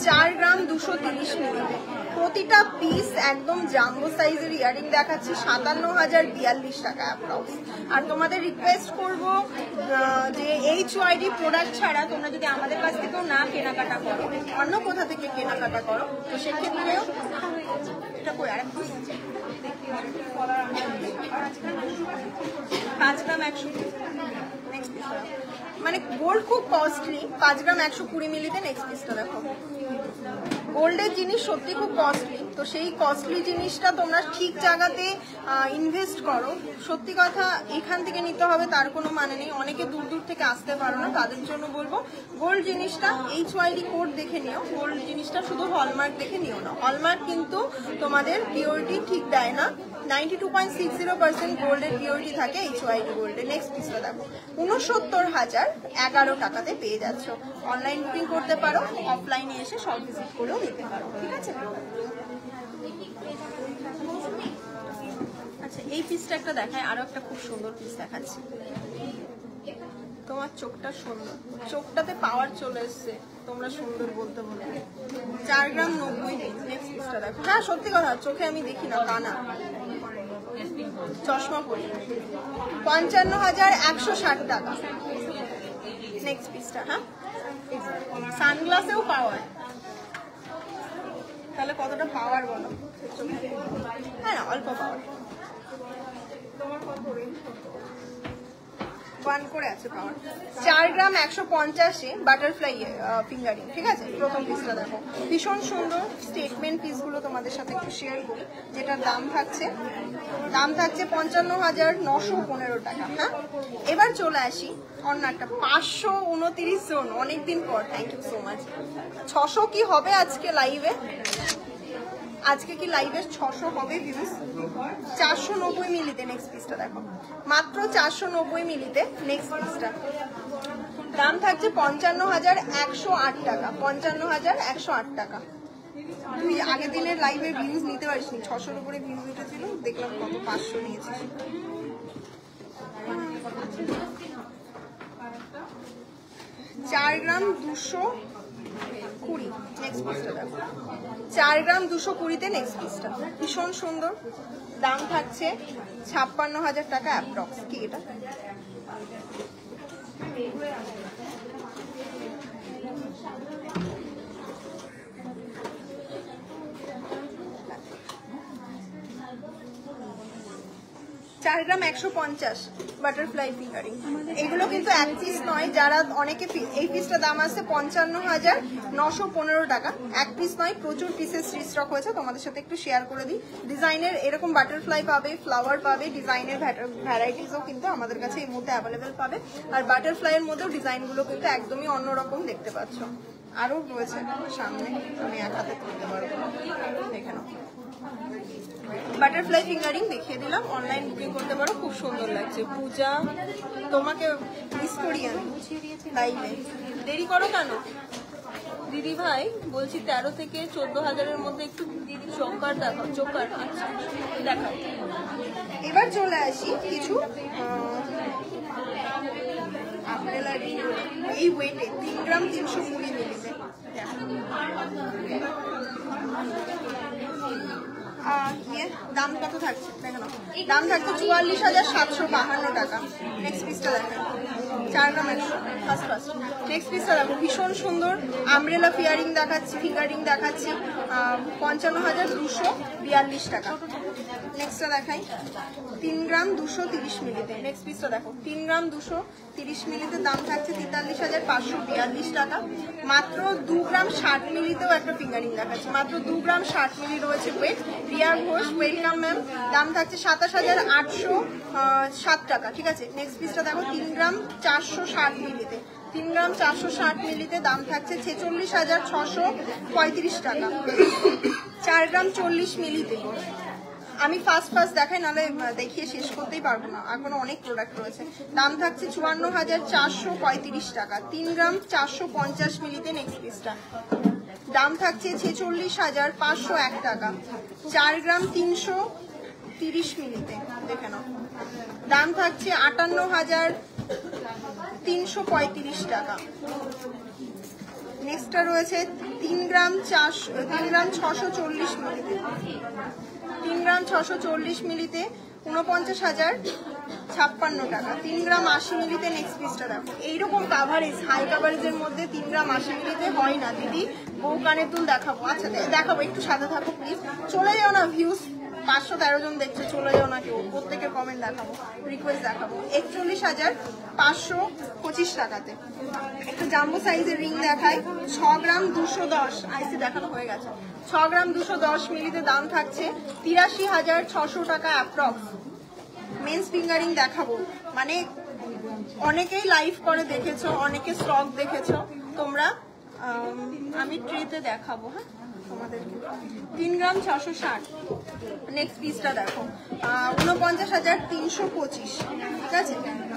4 গ্রাম 230 মিলিতে প্রতিটা পিস একদম জাম্বো সাইজের ইয়ারিং দেখাচ্ছি, 57,042 টাকা অ্যাপ্রক্স। আর তোমাদের রিকোয়েস্ট করবো যে HYD প্রোডাক্ট ছাড়া তোমরা যদি আমাদের কাছ থেকেও না কেনাকাটা করো, অন্য কোথা থেকে কেনাকাটা করো, তো সেক্ষেত্রেও এটা করে আরেক 5 গ্রাম 100। মানে গোল্ড খুব কস্টলি, 5 গ্রাম 120 মিলিতে নেক্সট পিসটা দেখো। গোল্ডের জিনিস সত্যি খুব কস্টলি, তো সেই কস্টলি জিনিসটা তোমরা ঠিক জায়গাতে ইনভেস্ট করো। সত্যি কথা এখান থেকে নিতে হবে তার কোনো মানে নেই, অনেকে দূর দূর থেকে আসতে পারো না, তাদের জন্য বলবো গোল্ড জিনিসটা HYD কোড দেখে নিও, গোল্ড জিনিসটা শুধু হলমার্ক দেখে নিও না। হলমার্ক কিন্তু তোমাদের পিওরিটি ঠিক দেয় না, 92.60% গোল্ডের পিওরিটি থাকে HYD গোল্ডে। নেক্সট পিসটা দেখো, 69,011 টাকাতে পেয়ে যাচ্ছ। অনলাইন বুকিং করতে পারো, অফলাইনে এসে সব ভিজিট করেও নিতে পারো, ঠিক আছে। আচ্ছা এই পিসটা একটা দেখায়, আরো একটা খুব সুন্দর পিস দেখাচ্ছি। তোমার চোখটা সুন্দর, চোখটাতে পাওয়ার চলে এসছে, তোমরা সুন্দর বলতে বলতে। 4 গ্রাম 90। নেক্সট পিসটা দেখো, হ্যাঁ সত্যি কথা চোখে আমি দেখি না, কানা চশমা পরি, 55,160 টাকা। নেক্সট পিসটা, হ্যাঁ সানগ্লাসেও পাওয়ার, তাহলে কতটা পাওয়ার বলো? হ্যাঁ অল্প পাওয়ার, তোমার কত রেঞ্জ? 1 করে আছে পাওয়ার। 4 গ্রাম 150-এ বাটারফ্লাই ফিঙ্গারিং, ঠিক আছে। প্রথম পিসটা দেখো, ভীষণ সুন্দর স্টেটমেন্ট পিসগুলো তোমাদের সাথে একটু শেয়ার করি, যেটার দাম থাকছে 55,915 টাকা। হ্যাঁ এবার চলে আসি অন্য একটা, 529 জন, অনেকদিন পর, থ্যাংক ইউ সো মাচ। 600 কি হবে আজকে লাইভে? আজকে কি লাইভে 600 হবে ভিউজ? 490 মিলিতে নেক্সট পিসটা দেখো, মাত্র 490 মিলিতে নেক্সট পিসটা। দাম থাকছে 55,108 টাকা, 55,108 টাকা। তুই আগের দিনের লাইভে ভিউজ নিতে পারিসনি, 600-এর উপরে ভিউজ উঠেছিল, দেখলাম কত 500 নিয়েছিস। 4 গ্রাম 220। নেক্সট পিসটা দেখো, 4 গ্রাম 220-তে নেক্সট পিসটা ভীষণ সুন্দর, দাম থাকছে 56,000 টাকা অ্যাপ্রক্স। কি এটা? চার গ্রাম 150 বাটারফ্লাই ফিঙ্গারিং। এগুলো কিন্তু এক পিস নয়, যারা অনেকে এই পিসটা দাম আছে 55,915 টাকা। এক পিস নয়, প্রচুর পিসেস স্টক হয়েছে, তোমাদের সাথে একটু শেয়ার করে দিই। ডিজাইনের এরকম বাটারফ্লাই পাবে, ফ্লাওয়ার পাবে, ডিজাইনের ভ্যারাইটিসও কিন্তু আমাদের কাছে এই মুহূর্তে অ্যাভেলেবেল পাবে। আর বাটারফ্লাইয়ের মধ্যেও ডিজাইনগুলো কিন্তু একদমই অন্যরকম দেখতে পাচ্ছ। আরও রয়েছে সামনে, আমি এক হাতে তুলতে পারবো, দেখে নাও। বাটারফ্লাই ফিঙ্গারিং দেখিয়ে দিলাম, অনলাইন বুকিং করতে পারো, খুব সুন্দর লাগছে। পূজা তোমাকে মিস করি আমি লাইভে, দেরি করো কেন দিদি ভাই? বলছি 13 থেকে 14,000-এর মধ্যে একটু চোকার দেখাও, চোকার। আচ্ছা দেখাও। এবার চলে আসি কিছু আমব্রেলা রিং, এই ওয়েটে 3 গ্রাম 320 মিলিতে। দাম কত থাকছে দেখো, দাম থাকছে 44,752 টাকা। নেক্সট পিসটা দেখেন, 4 গ্রাম 100 ফার্স্ট। নেক্সট পিসটা দেখো, ভীষণ সুন্দর আমব্রেলা ফিয়ারিং দেখাচ্ছি, ফিঙ্গারিং দেখাচ্ছি, 55,242 টাকা। নেক্সটটা দেখাই 3 গ্রাম 230 মিলিতে। নেক্সট পিসটা দেখো, 3 গ্রাম 230 মিলিতে দাম থাকছে 43,542 টাকা। মাত্র 2 গ্রাম 60 মিলিতেও একটা ফিঙ্গারিং দেখাচ্ছি, মাত্র 2 গ্রাম 60 মিলি রয়েছে weight. Riya Ghosh, welcome ma'am. দাম থাকছে 27,807 টাকা। ঠিক আছে, নেক্সট পিসটা দেখো, 3 গ্রাম 460 মিলিতে। 3 গ্রাম 460 মিলিতে দাম থাকছে 46,635 টাকা। 4 গ্রাম 40 মিলিতে। আমি ফার্স্ট দেখাই, নাহলে দেখিয়ে শেষ করতেই পারবো না, এখনো অনেক প্রোডাক্ট রয়েছে। দাম থাকছে 54,435 টাকা। 3 গ্রাম 450 মিলিতে নেক্সট পিসটা দাম থাকছে 46,501 টাকা। 4 গ্রাম 330 মিলিতে দেখে নাও, দাম থাকছে 58,335 টাকা। নেক্সটটা রয়েছে 3 গ্রাম 640 মিলিতে। 3 গ্রাম 640 মিলিতে 49,056 টাকা। 3 গ্রাম 80 মিলিতে নেক্সট পিসটা দেখো, এইরকম কাভারেজ, হাই কাভারেজের মধ্যে 3 গ্রাম 80 মিলিতে হয় না দিদি। বউ কানের দুল দেখাবো, আচ্ছা দেখাবো, একটু সাথে থাকো প্লিজ, চলে যাও না। ভিউজ 513 জন দেখছে, চলে যাও না কেউ, প্রত্যেকের কমেন্ট দেখাবো, রিকোয়েস্ট দেখাবো। 41,525 টাকাতে একটা জাম্বো সাইজের রিং দেখায়, 6 গ্রাম 210 আইসি দেখানো হয়ে গেছে। 6 গ্রাম 210 মিলিতে দাম থাকছে 83,600 টাকা অ্যাপ্রক্স। মেন্স ফিঙ্গারিং দেখাবো, মানে অনেকেই লাইভ করে দেখেছো, অনেকে স্টক দেখেছো তোমরা, আমি ট্রেতে দেখাবো। হ্যাঁ তোমাদেরকে 3 গ্রাম 660। নেক্সট পিসটা দেখো, 49,325। ঠিক আছে,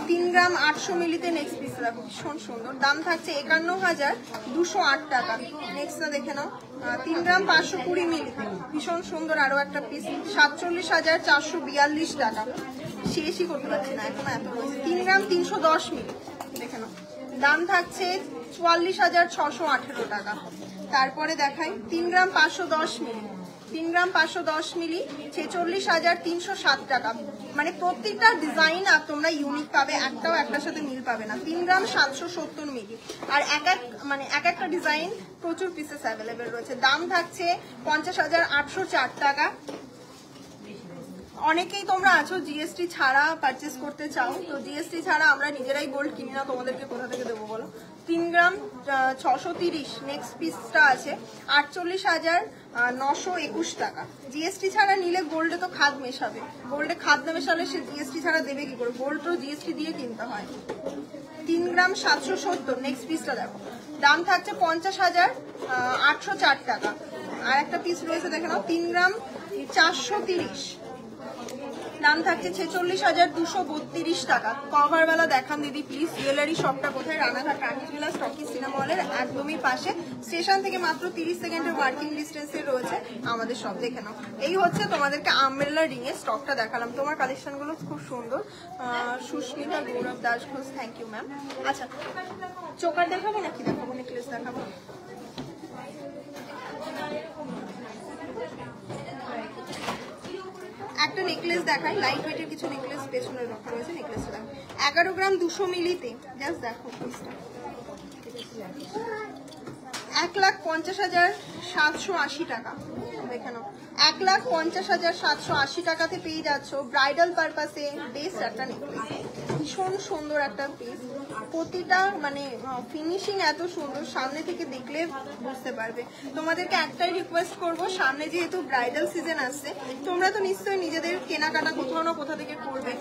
3 গ্রাম 800 মিলিতে নেক্সট পিসটা দেখো, ভীষণ সুন্দর, দাম থাকছে 51,208 টাকা। নেক্সটটা দেখে নাও, 3 গ্রাম 520 মিলিতে ভীষণ সুন্দর আরো একটা পিস, 47,442 টাকা। শেষই করতে পারছি না এখন, এত রয়েছে। 3 গ্রাম 310 মিলি দেখে নাও, দাম থাকছে 44,618 টাকা। তারপরে দেখাই 3 গ্রাম 510 মিলি। 3 গ্রাম 510 মিলি 46,307 টাকা। মানে প্রত্যেকটা ডিজাইন আর তোমরা ইউনিক পাবে, একটাও একটার সাথে মিল পাবে না। 3 গ্রাম 770 মিলি, আর এক একটা ডিজাইন প্রচুর পিসেস অ্যাভেলেবেল রয়েছে। দাম থাকছে 50,804 টাকা। অনেকেই তোমরা আছো জিএসটি ছাড়া পারচেস করতে চাও, তো জিএসটি ছাড়া আমরা নিজেরাই গোল্ড কিনি না, তোমাদেরকে কোথা থেকে দেবো বলো। 3 গ্রাম 630 নেক্সট পিসটা আছে 48,921 টাকা। জিএসটি ছাড়া নিলে গোল্ডে তো খাদ মেশাবে, গোল্ডে খাদ না মেশালে সে জিএসটি ছাড়া দেবে কি করে, গোল্ড তো জিএসটি দিয়ে কিনতে হয়। 3 গ্রাম 770 নেক্সট পিসটা দেখো, দাম থাকছে 50,804 টাকা। আর একটা পিস রয়েছে দেখে নাও, 3 গ্রাম 430, দাম থাকছে 46,232 টাকা। কভারওয়ালা দেখান দিদি প্লিজ। জুয়েলারি শপটা কোথায়? রানাঘাট রানী জুয়েলার্স স্টকি সিনেমা হলের একদমই পাশে, স্টেশন থেকে মাত্র 30 সেকেন্ডের ওয়ার্কিং ডিস্টেন্সে রয়েছে আমাদের শপ। দেখে নাও, এই হচ্ছে তোমাদেরকে আমব্রেলা রিং এর স্টকটা দেখালাম। তোমার কালেকশনগুলো খুব সুন্দর। Susmita Gourab Das Ghosh, thank you ma'am. আচ্ছা, চোকার দেখাবো নাকি দেখাবো, নেকলেস দেখাবো? একটা নেকলেস দেখাই, লাইট ওয়েটের কিছু নেকলেস পেছনে রাখা রয়েছে। নেকলেসটা দেখো 11 গ্রাম 200 মিলিতে, জাস্ট দেখো পিসটা 1,50,780 টাকা। দেখে নাও 1,50,780 টাকাতে পেয়ে যাচ্ছ ব্রাইডাল পারপাসে বেস্ট একটা নেকলেস। ভীষণ সুন্দর একটা পিস, প্রতিটা মানে ফিনিশিং এত সুন্দর, সামনে থেকে দেখলে বুঝতে পারবে। তোমাদেরকে একটাই রিকোয়েস্ট করব, সামনে যেহেতু ব্রাইডাল সিজন আসছে, তোমরা তো নিশ্চয়ই নিজেদের কেনাকাটা কোথাও না কোথা থেকে করবে।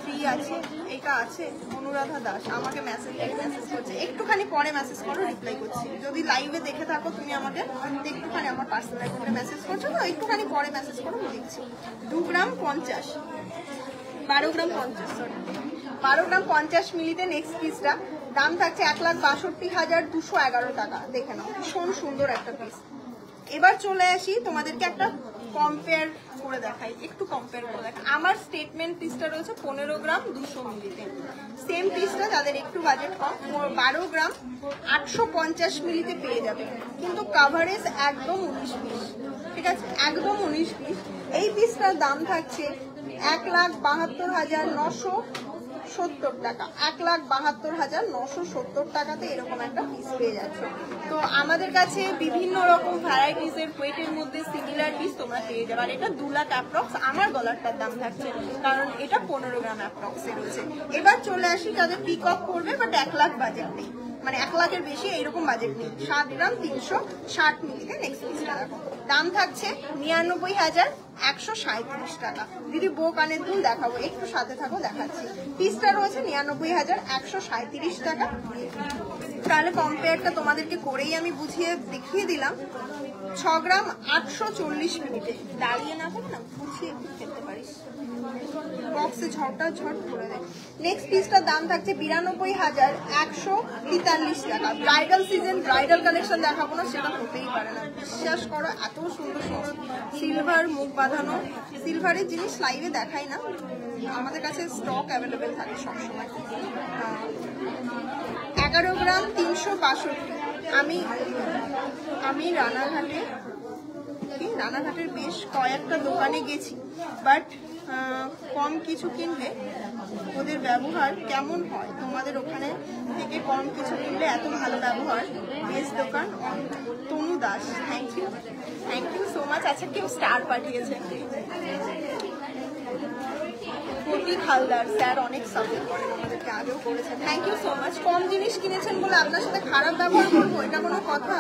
ফ্রি আছে, এটা আছে অনুরাধা দাস আমাকে মেসেজ করছে, একটুখানি পরে মেসেজ করো, রিপ্লাই করছি। যদি লাইভে দেখে থাকো তুমি আমাকে, একটুখানি আমার পার্সোনাল অ্যাকাউন্টে মেসেজ করছো তো, একটুখানি পরে মেসেজ করো, আমি দেখছি। 2 গ্রাম 50, 12 গ্রাম 50, সরি 12 গ্রাম 50 মিলিতে নেক্সট পিসটা দাম থাকছে 1,62,211 টাকা। দেখে নাও ভীষণ সুন্দর একটা পিস। এবার চলে আসি তোমাদেরকে একটা কম্পেয়ার করে দেখাই, একটু কম্পেয়ার করে দেখাই। আমার স্টেটমেন্ট পিসটা রয়েছে 15 গ্রাম 200 মিলিতে, সেম পিসটা যাদের একটু বাজেট কম 12 গ্রাম 850 মিলিতে পেয়ে যাবে, কিন্তু কাভারেজ একদম 19 পিস, ঠিক আছে, একদম 19 পিস। এই পিসটার দাম থাকছে 1,72,970 টাকা, 1,72,970 টাকাতে এরকম একটা পিস পেয়ে যাচ্ছে। তো আমাদের কাছে বিভিন্ন রকম ভ্যারাইটিসের ওয়েটের মধ্যে সিমিলার পিস তোমরা পেয়ে যাবে। আর এটা 2 লাখ অ্যাপ্রক্স আমার গলারটার দাম থাকছে, কারণ এটা 15 গ্রাম অ্যাপ্রক্সে রয়েছে। এবার চলে আসি যাদের পিক আপ করবে বাট 1 লাখ বাজেট নেই, মানে 1 লাখের বেশি এইরকম বাজেট নেই। 7 গ্রাম 360 মিলিতে নেক্সট পিসটা দেখো, দাম থাকছে 99,137 টাকা। দিদি বো কানের দুল দেখাবো, একটু সাথে থাকো, দেখাচ্ছি। পিসটা রয়েছে 99,137 টাকা। তাহলে কম্পেয়ারটা তোমাদেরকে করেই আমি বুঝিয়ে দেখিয়ে দিলাম। 6 গ্রাম 840 মিলিটে, দাঁড়িয়ে না করে না বুঝিয়ে একটু খেলতে পারিস, বক্সে ঝটটা ঝট করে দেয়। নেক্সট পিসটার দাম থাকছে 92,143 টাকা। ব্রাইডাল সিজন ব্রাইডাল কালেকশন দেখাবো না, সেটা হতেই পারে না, বিশ্বাস করো। এত সুন্দর সুন্দর সিলভার মুখ বাঁধানো সিলভারের জিনিস লাইভে দেখাই না, আমাদের কাছে স্টক অ্যাভেলেবেল থাকে সবসময়। 11 গ্রাম 362। আমি রানাঘাটের বেশ কয়েকটা দোকানে গেছি, বাট কম কিছু কিনলে ওদের ব্যবহার কেমন হয়, তোমাদের ওখানে থেকে কম কিছু কিনলে এত ভালো ব্যবহার। বেস্ট দোকান Tanu Das, thank you so much. আচ্ছা কেউ স্টার পাঠিয়েছে, প্রতীক হালদার স্যার অনেক সাপোর্ট করেন আমাদেরকে, আগেও করেছেন, থ্যাংক ইউ সো মাচ। কম জিনিস কিনেছেন বলে আপনার সাথে খারাপ ব্যবহার করবো, এটা কোনো কথা?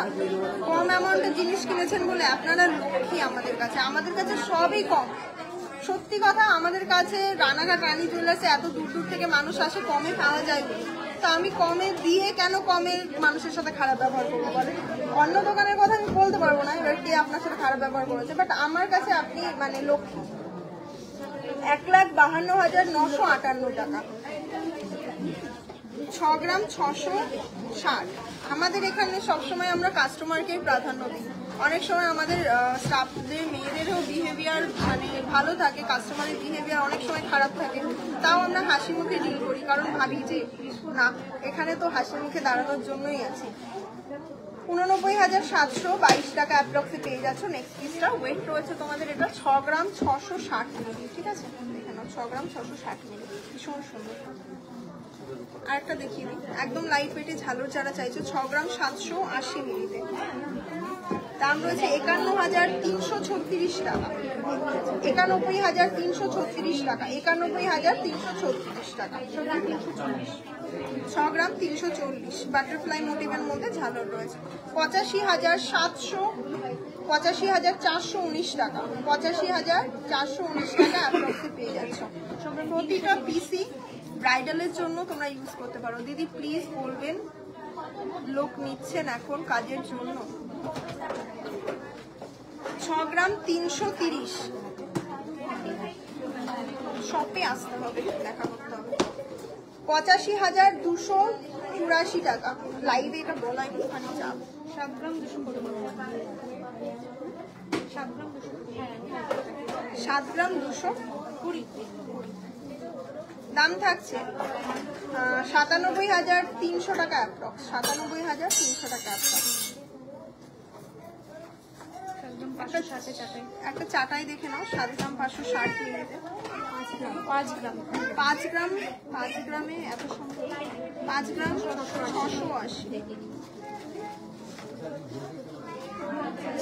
কম অ্যামাউন্টের জিনিস কিনেছেন বলে আপনারা লক্ষ্মী আমাদের কাছে সবই কম। সত্যি কথা, আমাদের কাছে রানাঘাট রানী জুয়েলার্সে এত দূর দূর থেকে মানুষ আসে, কমে পাওয়া যায় বলে। তো আমি কমে দিয়ে কেন কমে মানুষের সাথে খারাপ ব্যবহার করবো বলে? অন্য দোকানের কথা আমি বলতে পারবো না, এবার কে আপনার সাথে খারাপ ব্যবহার করেছে, বাট আমার কাছে আপনি মানে লক্ষ্মী। 1,52,958 টাকা, 6 গ্রাম 660। আমাদের এখানে সবসময় আমরা কাস্টমারকে প্রাধান্য দিই। অনেক সময় আমাদের স্টাফদের মেয়েদেরও বিহেভিয়ার মানে ভালো থাকে, কাস্টমারের বিহেভিয়ার অনেক সময় খারাপ থাকে, তাও আমরা হাসি মুখে ডিল করি, কারণ ভাবি যে না, এখানে তো হাসি মুখে দাঁড়ানোর জন্যই আছি। 89,722 টাকা অ্যাপ্রক্সে পেয়ে যাচ্ছ। নেক্সট পিসটা ওয়েট রয়েছে তোমাদের এটা 6 গ্রাম 660 মিলি, ঠিক আছে, দেখে নাও 6 গ্রাম 660 মিলি, ভীষণ সুন্দর। আরেকটা দেখিয়ে দিই, একদম লাইট ওয়েটে ঝালর যারা চাইছো, 6 গ্রাম 780 মিলিতে, দাম রয়েছে 51,336 টাকা, 91,336 টাকা, 91,336 টাকা, 6 গ্রাম 340। বাটারফ্লাই মোটিভের মধ্যে ঝালর রয়েছে। 85,419 টাকা, 85,419 টাকা অ্যাপ্রক্সে পেয়ে যাচ্ছ। প্রতিটা পিসি ব্রাইডালের জন্য তোমরা ইউজ করতে পারো। দিদি প্লিজ বলবেন, লোক নিচ্ছেন এখন কাজের জন্য। 6 গ্রাম 330, শপে আসতে হবে, দেখা করতে হবে। 85,284 টাকা, লাইভে এটা বলা একটুখানি চাপ। 7 গ্রাম 200 করে, 7 গ্রাম 220, দাম থাকছে 97,300 টাকা অ্যাপ্রক্স, 97,300 টাকা অ্যাপ্রক্স। একটা চাটাই দেখে নাও, 7 গ্রাম 560 মিলিতে, 5 গ্রামে এত সুন্দর, 5 গ্রাম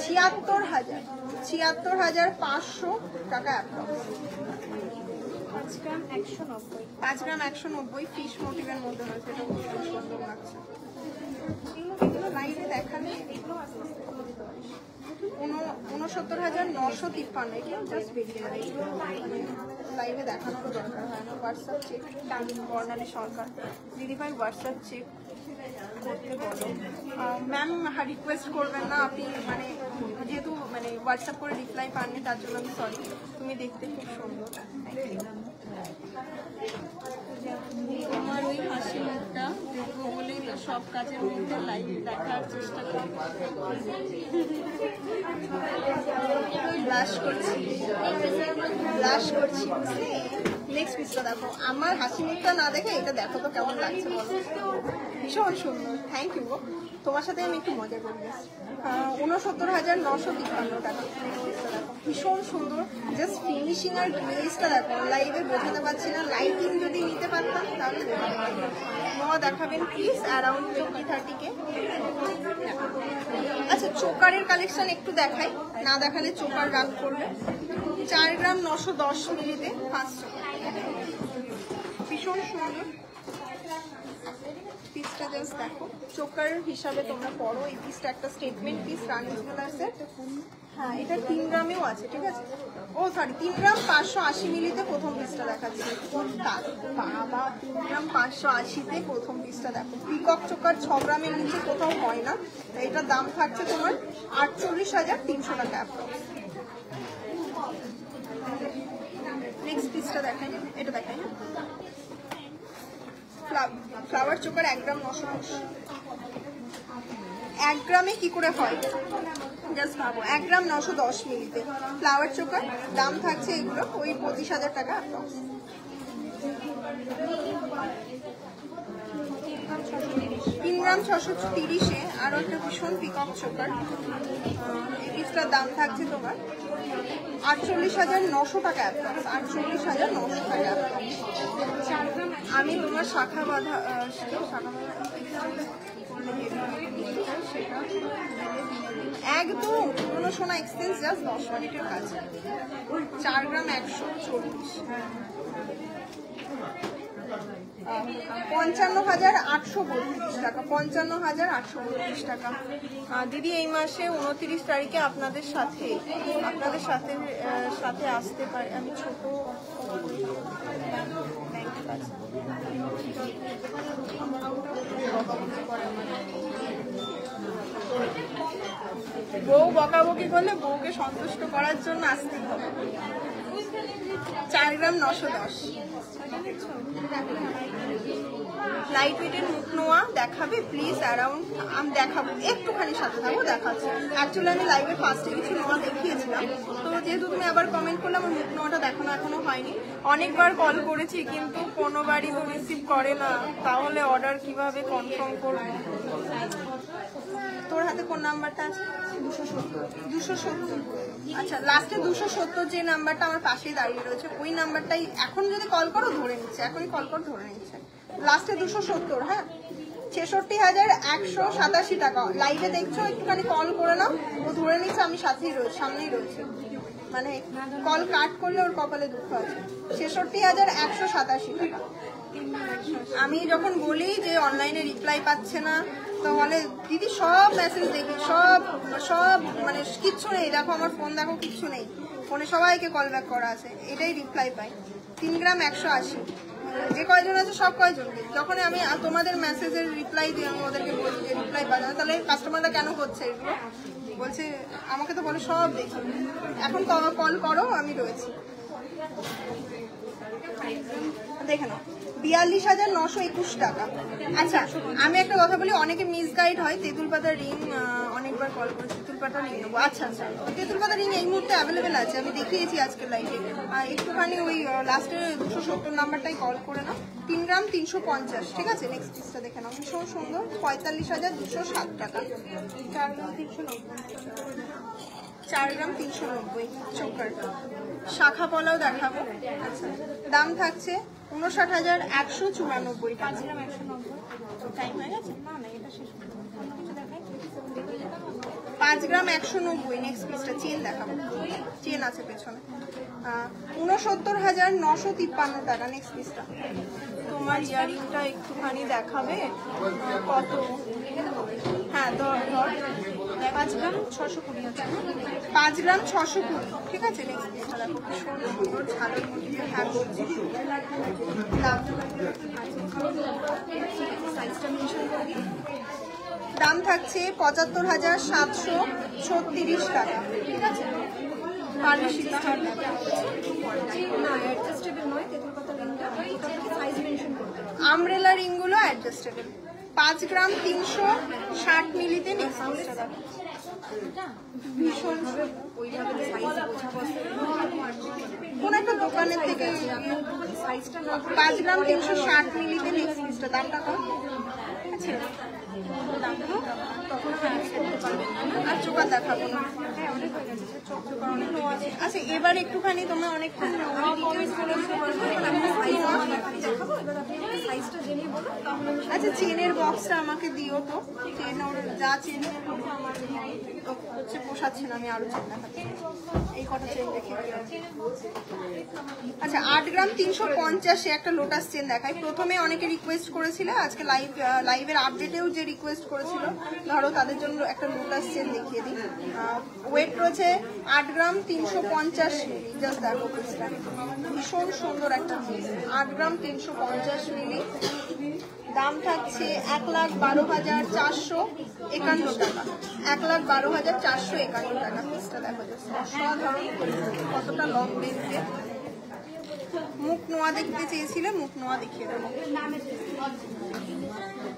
680, 76,500 টাকা অ্যাপ্রক্স। 5 গ্রাম 190 ফিশ মোটিভের মধ্যে রয়েছে, এটা খুব সুন্দর লাগছে। এগুলো লাইভে দেখালে 69,953, এগুলো জাস্ট বেরিয়ে যাবে, লাইভে দেখানোর দরকার হয় না। হোয়াটসঅ্যাপ চেক বর্ণালী সরকার দিদিভাই হোয়াটসঅ্যাপ চেক করতে বলো। ম্যাম রিকোয়েস্ট করবেন না, আপনি মানে যেহেতু মানে হোয়াটসঅ্যাপ করে রিপ্লাই পাননি তার জন্য আমি সরি। তুমি দেখতে খুব সুন্দর, তোমার ওই হাসি মুখটা দেখবো বলেই তো সব কাজের মধ্যে লাইভ দেখার চেষ্টা করি। ব্লাশ করছি নেক্সট পিসটা দেখো, আমার হাসি মুখটা না দেখে এটা দেখো তো কেমন লাগছে বলো। ভীষণ সুন্দর, থ্যাংক ইউ। তোমার সাথে আমি একটু মজা করি। 69,953 টাকা, ভীষণ সুন্দর। জাস্ট ফিনিশিং আর গ্লেজটা দেখো, লাইভে বোঝাতে পারছি না, লাইটিং যদি নিতে পারতাম তাহলে নোয়া দেখাবেন প্লিজ, অ্যারাউন্ড 20-30K। আচ্ছা চোকারের কালেকশন একটু দেখাই, না দেখালে চোকার রাগ করবে। 4 গ্রাম 910 মিলিতে 500, ভীষণ সুন্দর পিসটা। জাস্ট দেখো চোকার হিসাবে তোমরা পড়ো, এই পিসটা একটা স্টেটমেন্ট পিস রানি জুয়েলার্সের। হ্যাঁ এটা 3 গ্রামেও আছে, ঠিক আছে। ও সরি 3 গ্রাম 580 মিলিতে প্রথম পিসটা দেখাচ্ছি। বাবা 3 গ্রাম 580তে প্রথম পিসটা দেখো, পিকক চোকার 6 গ্রামের নিচে কোথাও হয় না, এটার দাম থাকছে তোমার 48,300 টাকা অ্যাপ্রক্স। নেক্সট পিসটা দেখাই, এটা দেখাই। ফ্লাওয়ার চোকার 1 গ্রাম 910, 1 গ্রামে কি করে হয় জাস্ট ভাবো, 1 গ্রাম 910 মিলিতে ফ্লাওয়ার চোকার দাম থাকছে এগুলো ওই 25,000 টাকা অ্যাপ্রক্স। 3 গ্রাম 630-এ আরো একটা ভীষণ পিকক চোকার, এই পিসটার দাম থাকছে তোমার 48,900 টাকা অ্যাপ্রক্স, 48,900 টাকা অ্যাপ্রক্স। আমি তোমার শাখা বাঁধা একদম পুরোনো সোনা এক্সচেঞ্জ, জাস্ট 10 মিনিটের কাছে। 4 গ্রাম 140, 55,832 টাকা, 55,832 টাকা। দিদি এই মাসে 29 তারিখে আপনাদের সাথে আসতে পারি, আমি ছোট বউ বকাবকি করলে বউকে সন্তুষ্ট করার জন্য আসতেই হবে। 4 গ্রাম 910, লাইট ওয়েটের মুখ নোয়া দেখাবে প্লিজ, অ্যারাউন্ড আমি দেখাবো, একটুখানি সাথে থাকবো, দেখাচ্ছি। অ্যাকচুয়ালি আমি লাইভে ফার্স্টে কিছু নোয়া দেখিয়েছিলাম, তো যেহেতু তুমি আবার কমেন্ট করলে আমার মুখ নোয়াটা দেখানো এখনো হয়নি। অনেকবার কল করেছি কিন্তু কোনোবারই তো রিসিভ করে না, তাহলে অর্ডার কিভাবে কনফার্ম করবো? তোর হাতে কোন নাম্বারটা আছে? 270। আচ্ছা লাস্টে 270 যে নাম্বারটা আমার পাশেই দাঁড়িয়ে রয়েছে ওই নাম্বারটাই এখন যদি কল করো ধরে নিচ্ছে, এখনই কল করো ধরে নিচ্ছে। লাস্টে 270, হ্যাঁ 66,187 টাকা। লাইভে দেখছো, একটুখানি কল করে নাও, ও ধরে নিচ্ছে, আমি সাথেই রয়েছে, সামনেই রয়েছে, মানে কল কাট করলে ওর কপালে দুঃখ আছে। 66,187 টাকা। আমি যখন বলি যে অনলাইনে রিপ্লাই পাচ্ছে না, তাহলে দিদি সব মেসেজ দেখি, সব মানে কিচ্ছু নেই, দেখো আমার ফোন দেখো কিচ্ছু নেই, ফোনে সবাইকে কল ব্যাক করা আছে, এটাই রিপ্লাই পাই। 3 গ্রাম 180, যে কয়জন আছে সব কয়জনকে, যখন আমি তোমাদের মেসেজের রিপ্লাই দিই আমি ওদেরকে বলি যে রিপ্লাই পাই না, তাহলে কাস্টমাররা কেন করছে এগুলো? বলছে আমাকে তো বলে সব দেখি, এখন কল করো আমি রয়েছি। দেখে নাও 42,921 টাকা। আচ্ছা আমি একটা কথা বলি, অনেকে মিসগাইড হয়, তেঁতুল পাতা রিং অনেকবার কল করে তেঁতুল পাতা রিং নেবো। আচ্ছা আচ্ছা তেঁতুল পাতা রিং এই মুহূর্তে অ্যাভেলেবেল আছে, আমি দেখিয়েছি আজকের লাইভে। একটুখানি ওই লাস্টে 270 নাম্বারটাই কল করে নাও। 3 গ্রাম 350, ঠিক আছে। নেক্সট পিসটা দেখে নাও, ভীষণ সুন্দর, 45,207 টাকা। 4 গ্রাম 390, 4 গ্রাম 390 চোকার। শাখা পলাও দেখাবো। আচ্ছা, দাম থাকছে 59,194 টাকা। 5 গ্রাম 190। টাইম হয়ে গেছে? না না, এটা শেষ করতে হবে। কিছু দেখাই? 5 গ্রাম 190। নেক্সট পিসটা চেন দেখাবো, চেন আছে পেছনে। 69,953 টাকা। নেক্সট পিসটা তোমার ইয়ারিংটা একটুখানি দেখাবে কত? হ্যাঁ, 5 গ্রাম 620 আছে। 5 গ্রাম 620, ঠিক আছে। নেক্সট পিসটা দেখো, সুন্দর ঝালের মধ্যে হ্যাঁ বলছি। সাইজটা মেনশন করে দিই। দাম থাকছে 75,736 টাকা, ঠিক আছে। আমব্রেলা রিংগুলো অ্যাডজাস্টেবল। 5 গ্রাম 360 মিলিতে নেক্সট পিসটা দেখো, ভীষণ কোন একটা দোকানের থেকে। 5 গ্রাম 360 মিলিতে নেক্সট পিসটা দামটা কম। আচ্ছা, আর চোখা দেখাবো না। আচ্ছা, এবার একটুখানি তোমরা অনেকটা আচ্ছা চেনের বক্সটা আমাকে দিও তো। চেন ওর যা চেনের আমার হচ্ছে পোষাচ্ছে না, আমি আরো চেন দেখাচ্ছি। এই কটা চেন দেখে আচ্ছা 8 গ্রাম 350 একটা লোটাস চেন দেখাই। প্রথমে অনেকে রিকোয়েস্ট করেছিল, আজকে লাইভের আপডেটেও যে রিকোয়েস্ট করেছিল, ধরো তাদের জন্য একটা লোটাস চেন দেখিয়ে দিই। ওয়েট রয়েছে 8 গ্রাম 350 মিলি। জাস্ট দেখো পিসটা, ভীষণ সুন্দর একটা পিস। 8 গ্রাম 350 মিলি। দাম থাকছে 1,12,451 টাকা। 1,12,451 টাকা। পিসটা দেখো, অসাধারণ কতটা লং লেন্থে। মুখ নোয়া দেখতে চেয়েছিলে, মুখ নোয়া দেখিয়ে দেবো।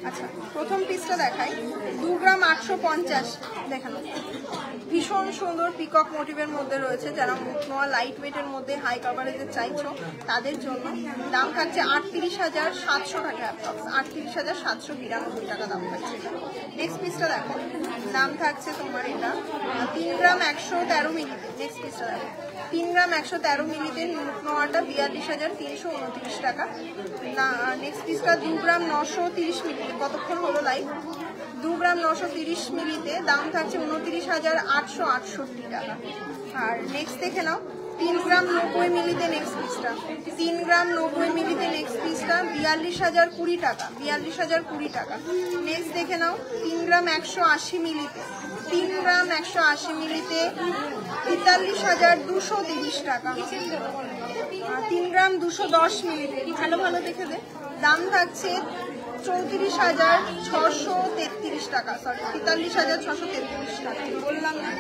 আচ্ছা, প্রথম পিসটা দেখাই। 2 গ্রাম 850 দেখানো। ভীষণ সুন্দর পিকক মোটিভের মধ্যে রয়েছে। যারা মুখ নোয়া লাইট ওয়েটের মধ্যে হাই কাভারেজের চাইছো তাদের জন্য। দাম থাকছে 38,700 টাকা, 38,792 টাকা দাম থাকছে। নেক্সট পিসটা দেখো, দাম থাকছে তোমার এটা 3 গ্রাম 113 মিলিতে। নেক্সট পিসটা দেখো, 3 গ্রাম 113 মিলিতে মুখ নোয়াটা 42,329 টাকা। না, নেক্সট পিসটা 2 গ্রাম 930 মিলিতে। কতক্ষণ হলো লাইভ? 2 গ্রাম 930 মিলিতে দাম থাকছে 29,868 টাকা। আর নেক্সট দেখে নাও 3 গ্রাম 90 মিলিতে নেক্সট পিসটা। 3 গ্রাম 90 মিলিতে নেক্সট পিসটা 42,020 টাকা। 42,020 টাকা। নেক্সট দেখে নাও 3 গ্রাম 180 মিলিতে। 3 গ্রাম 180 মিলিতে 43,230 টাকা। 3 গ্রাম 210 মিলিতে ভালো ভালো দেখে দে। দাম থাকছে 34,633 টাকা। সরি, 43,633 টাকা বললাম না।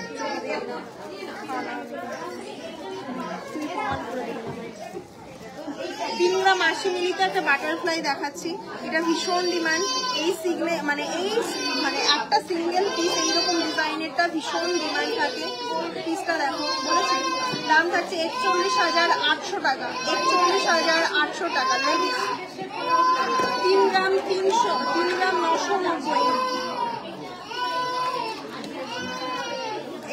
3 গ্রাম 80 মিলিতে একটা বাটারফ্লাই দেখাচ্ছি। এটা ভীষণ ডিমান্ড। এই মানে একটা সিঙ্গেল পিস এইরকম ডিজাইনেরটা ভীষণ ডিমান্ড থাকে। পিসটা দেখো, বলেছি দাম থাকছে 41,800 টাকা। 41,800 টাকা। লেডিস 3 গ্রাম 300, 3 গ্রাম 990।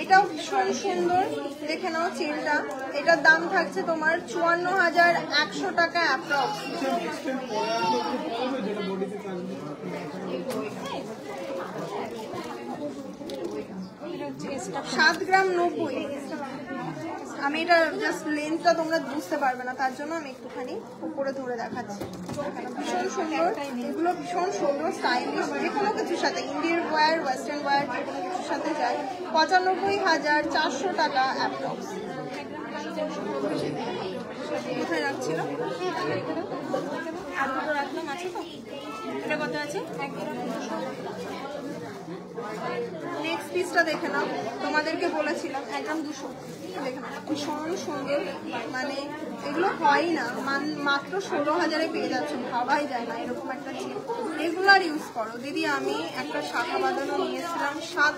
এটাও ভীষণ সুন্দর, দেখে নাও চেনটা। এটার দাম থাকছে তোমার 54,100 টাকা অ্যাপ্রক্স। 7 গ্রাম 90। আমি এটা জাস্ট লেন্থটা তোমরা বুঝতে পারবে না, তার জন্য আমি একটুখানি উপরে ধরে দেখাচ্ছি। ভীষণ সুন্দর, এগুলো ভীষণ সুন্দর স্টাইলিশ, যে কোনো কিছুর সাথে ইন্ডিয়ান ওয়্যার, ওয়েস্টার্ন ওয়্যার, যে কোনো কিছুর সাথে যায়। 95,400 টাকা অ্যাপ্রক্স। কোথায় রাখছিল? আর দুটো রাখলাম, আছে তো? এটা কত আছে? নেক্সট পিসটা দেখে নাও, তোমাদেরকে বলেছিলাম 1 গ্রাম 200। দেখে নাও, ভীষণ সুন্দর। মানে এগুলো হয় না, মাত্র 16,000-এ পেয়ে যাচ্ছ। ভাবাই যায় না এরকম একটা চেন। রেগুলার ইউজ করো দিদি। আমি একটা শাখা বাঁধানো নিয়েছিলাম 7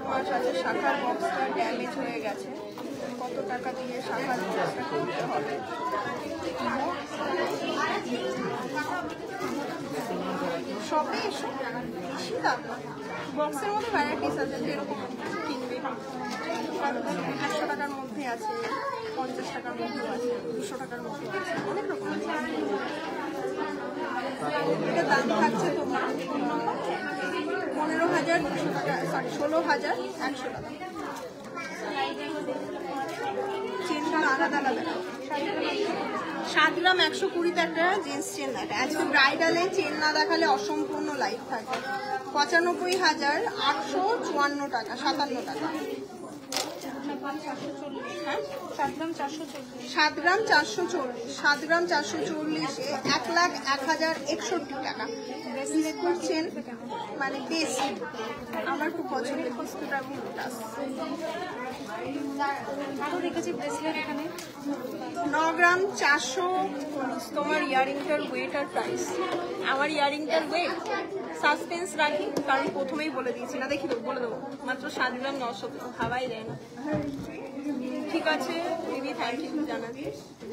মাস আছে। শাখার বক্সটা ড্যামেজ হয়ে গেছে। কত টাকা দিয়ে শাখার বক্সটা করতে হবে? শপে এসো, বেশি দাম না। বক্সের মধ্যে ভ্যারাইটিস আছে, যেরকম কিনবে। 100 টাকার মধ্যে আছে, 50 টাকার মধ্যে আছে, 200 টাকার মধ্যে আছে, অনেক রকম আছে। এটা দাম থাকছে তোমার 15,200 টাকা, সরি 16,100 টাকা। চেনগুলো আলাদা আলাদা। 7 গ্রাম 120তে একটা জিন্স চেন দেখা। আজকে ব্রাইডালে চেন না দেখালে অসম্পূর্ণ লাইট থাকে। 95,854 টাকা, 57 টাকা। 7 গ্রাম 440, 7 গ্রাম 440-এ 1,01,061 টাকা। বিস্কুট চেন মানে বেশি আমার খুব পছন্দের, বিস্কুট আর মুটাস। দেখেছি ব্রেসলেট এখানে 9 গ্রাম 440। তোমার ইয়ারিংটার ওয়েট আর প্রাইস। আমার ইয়ারিংটার ওয়েট সাসপেন্স রাখি, কারণ প্রথমেই বলে দিয়েছি না, দেখি বলে দেবো, মাত্র 7 গ্রাম 900, ভাবাই দেয় না। ঠিক আছে দিদি, থ্যাংক ইউ জানাচ্ছি। ঠিক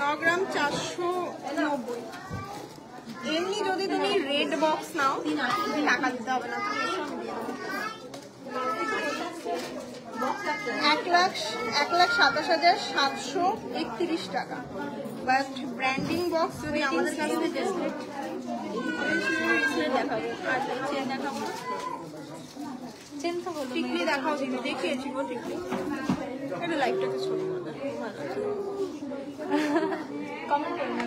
9 গ্রাম 490। এমনি যদি তুমি রেড বক্স নাও টাকা দিতে হবে না, তুমি এসব দিয়ে দেবো। 1,27,731 টাকা। বাট ব্র্যান্ডিং বক্স যদি আমাদের কাছে দেখাবো, আর চেন দেখাবো, চেন তো হলো টিকলি দেখাও দিদি, দেখিয়েছি গো টিকলি। এটা লাইটটাকে ছোট করে কমেন্ট করুন।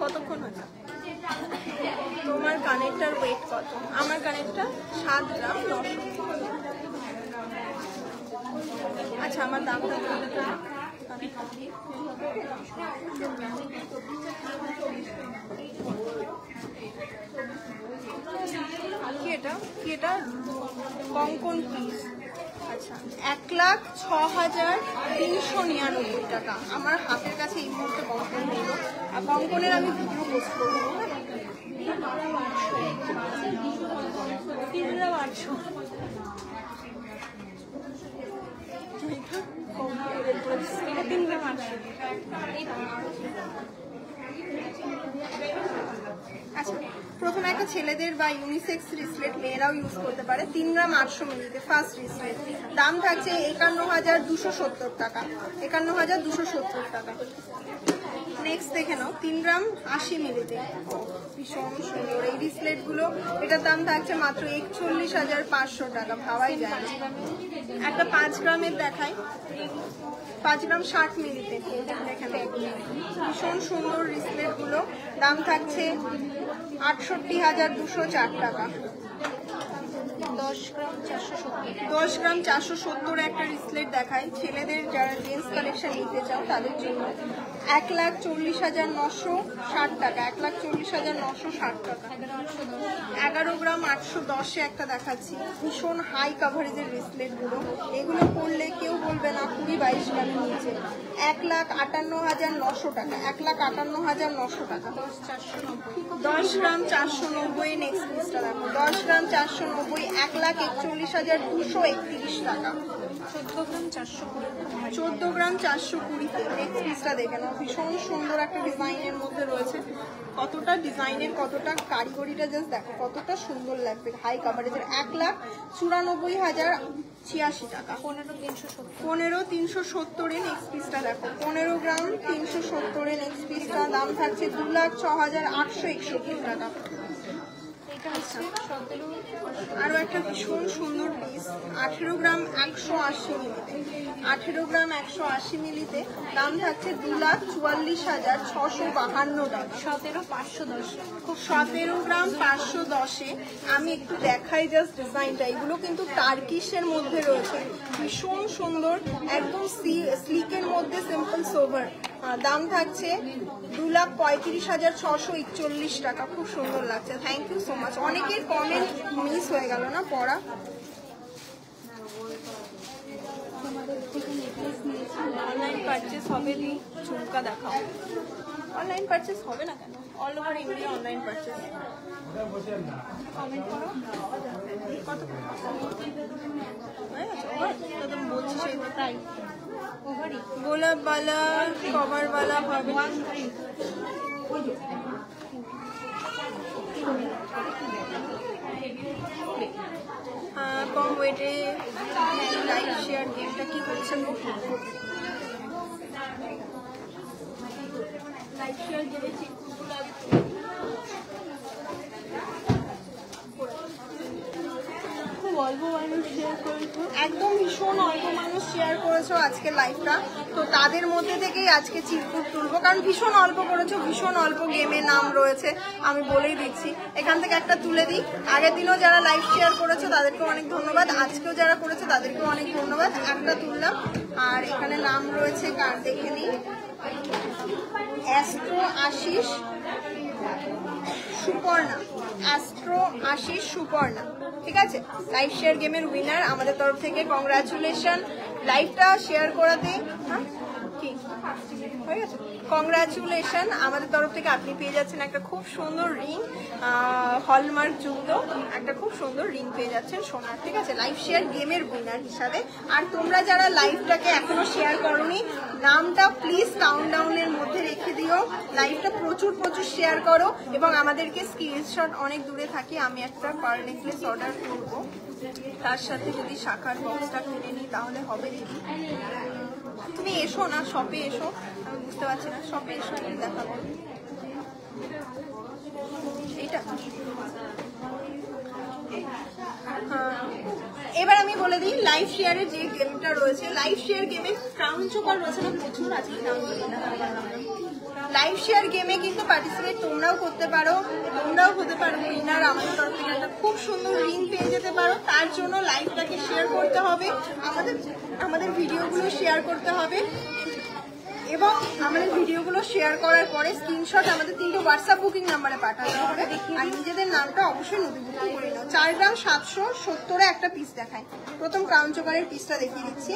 কতক্ষণ হচ্ছে? তোমার কানেরটার ওয়েট কত? আমার কানেরটা 7 গ্রাম 900। আচ্ছা আমার দামটা বলে দাও। কি এটা কঙ্কন পিস। আচ্ছা 1,06,399 টাকা। আমার হাতের কাছে এই মুহূর্তে কঙ্কন নেই, আর কঙ্কনের আমি ভিডিও পোস্ট করবো। 3,800 আচ্ছা প্রথমে একটা ছেলেদের বা ইউনিসেক্স রিসলেট মেয়েরাও ইউজ করতে পারে। 3 গ্রাম 800 মিলিতে ফার্স্ট রিসলেট, দাম থাকছে 51,270 টাকা, 51,270 টাকা। নেক্সট দেখে নাও 3 গ্রাম 80 মিলিতে, ভীষণ সুন্দর এই রিসলেট গুলো। এটার দাম থাকছে মাত্র 41,500 টাকা, ভাবাই যায় না। একটা 5 গ্রামের দেখাই, 5 গ্রাম 60 মিলিতে দেখে নাও, ভীষণ সুন্দর রিসলেট গুলো। দাম থাকছে 68,204 টাকা। 10 গ্রাম 470। 10 গ্রাম 470 একটা রিসলেট দেখাই ছেলেদের, যারা জেন্টস কালেকশন নিতে চাও তাদের জন্য। 1,40,960 টাকা, 1,40,960 টাকা। 11 গ্রাম 810-এ একটা দেখাচ্ছি, ভীষণ হাই কাভারেজের রিসলেট গুলো। এগুলো পরলে কেউ বলবে না 20-22 গ্রামের নিচে। 1,58,900 টাকা, 1,58,900 টাকা। 10 গ্রাম 490 নেক্সট পিসটা দেখো, 10 গ্রাম 490 1,41,231 টাকা। 14 গ্রাম 420। 14 গ্রাম 420-তে নেক্সট পিসটা দেখে নাও, ভীষণ সুন্দর একটা ডিজাইনের মধ্যে রয়েছে। কতটা ডিজাইনের, কতটা কারিগরিটা জাস্ট দেখো, কতটা সুন্দর লাগবে। হাই কাভারেজের 1,94,086 টাকা। 15,370-এ নেক্সট পিসটা দেখো, 15 গ্রাম 370-এ নেক্সট পিসটা দাম থাকছে 2,06,861 টাকা। আরো একটা ভীষণ সুন্দর পিস, 18 গ্রাম 180 মিলিতে, 18 গ্রাম 180 মিলিতে দাম থাকছে 2,44,652 টাকা। 17,510। 17 গ্রাম 510-এ আমি একটু দেখাই জাস্ট ডিজাইনটা। এগুলো কিন্তু টার্কিশের মধ্যে রয়েছে, ভীষণ সুন্দর, একদম স্লিকের মধ্যে সিম্পল সোভার। দাম থাকছে 2,35,641 টাকা। খুব সুন্দর লাগছে, থ্যাংক ইউ সো মাচ। অনেকের কমেন্ট মিস হয়ে গেল না পড়া। অনলাইন পারচেস হবে, দি ঝুমকা দেখাও। অনলাইন পারচেস হবে না কেন? All over India online purchase. Comment করো কত বলছি, সেই তাই গোলাপওয়ালা কভারওয়ালা হবে। ওয়েটে লাইভ শেয়ার গেমটা কি করছে লাইভ শেয়ার গেমে চিরকুটগুলো আগে অল্প মানুষ শেয়ার করেছো, একদম ভীষণ অল্প মানুষ শেয়ার করেছো আজকে লাইভটা। তো তাদের মধ্যে থেকেই আজকে চিরকুট তুলবো, কারণ ভীষণ অল্প করেছো, ভীষণ অল্প গেমে নাম রয়েছে, আমি বলেই দিচ্ছি। এখান থেকে একটা তুলে দিই। আগের দিনও যারা লাইভ শেয়ার করেছো তাদেরকেও অনেক ধন্যবাদ, আজকেও যারা করেছো তাদেরকেও অনেক ধন্যবাদ। একটা তুললাম। আর এখানে নাম রয়েছে কার দেখে নিই, অ্যাস্ট্রো আশিস সুপর্ণা, অ্যাস্ট্রো আশিস সুপর্ণা, ঠিক আছে। লাইভ শেয়ার গেমের উইনার আমাদের তরফ থেকে কংগ্রাচুলেশন। লাইভটা শেয়ার করাতে কি হয়ে গেছে, কংগ্রাচুলেশন আমাদের তরফ থেকে। আপনি পেয়ে যাচ্ছেন একটা খুব সুন্দর রিং, হলমার্ক যুক্ত একটা খুব সুন্দর রিং পেয়ে যাচ্ছেন সোনার, ঠিক আছে, লাইভ শেয়ার গেমের উইনার হিসাবে। আর তোমরা যারা লাইভটাকে এখনো শেয়ার করোনি, নামটা প্লিজ কাউন্টডাউনের মধ্যে রেখে দিও। লাইভটা প্রচুর প্রচুর শেয়ার করো এবং আমাদেরকে স্ক্রিনশট, অনেক দূরে থাকি, আমি একটা পার নেকলেস অর্ডার করবো, তার সাথে যদি শাখার বক্সটা কিনে নিই তাহলে হবে দিদি। তুমি এসো না, শপে এসো, আমি বুঝতে পারছি না, শপে এসো, আমি দেখাবো। এইটা এবার আমি বলে দিই লাইভ শেয়ারের যে গেমটা রয়েছে, লাইভ শেয়ার গেমে ক্রাউন চোকার রয়েছে না প্রচুর আছে। লাইভ শেয়ার গেমে কিন্তু পার্টিসিপেট তোমরাও করতে পারো, তোমরাও হতে পারো উইনার। আমাদের তরফ থেকে একটা খুব সুন্দর রিং পেয়ে যেতে পারো। তার জন্য লাইভটাকে শেয়ার করতে হবে, আমাদের ভিডিওগুলো শেয়ার করতে হবে এবং আমাদের ভিডিওগুলো শেয়ার করার পরে স্ক্রিনশট আমাদের 3টে হোয়াটসঅ্যাপ বুকিং নাম্বারে পাঠাতে হবে। আর নিজেদের নামটা অবশ্যই নথিভুক্ত করে নাও। 4 গ্রাম 770 একটা পিস দেখায়। প্রথম ক্রাউন চোকারের পিসটা দেখিয়ে দিচ্ছি।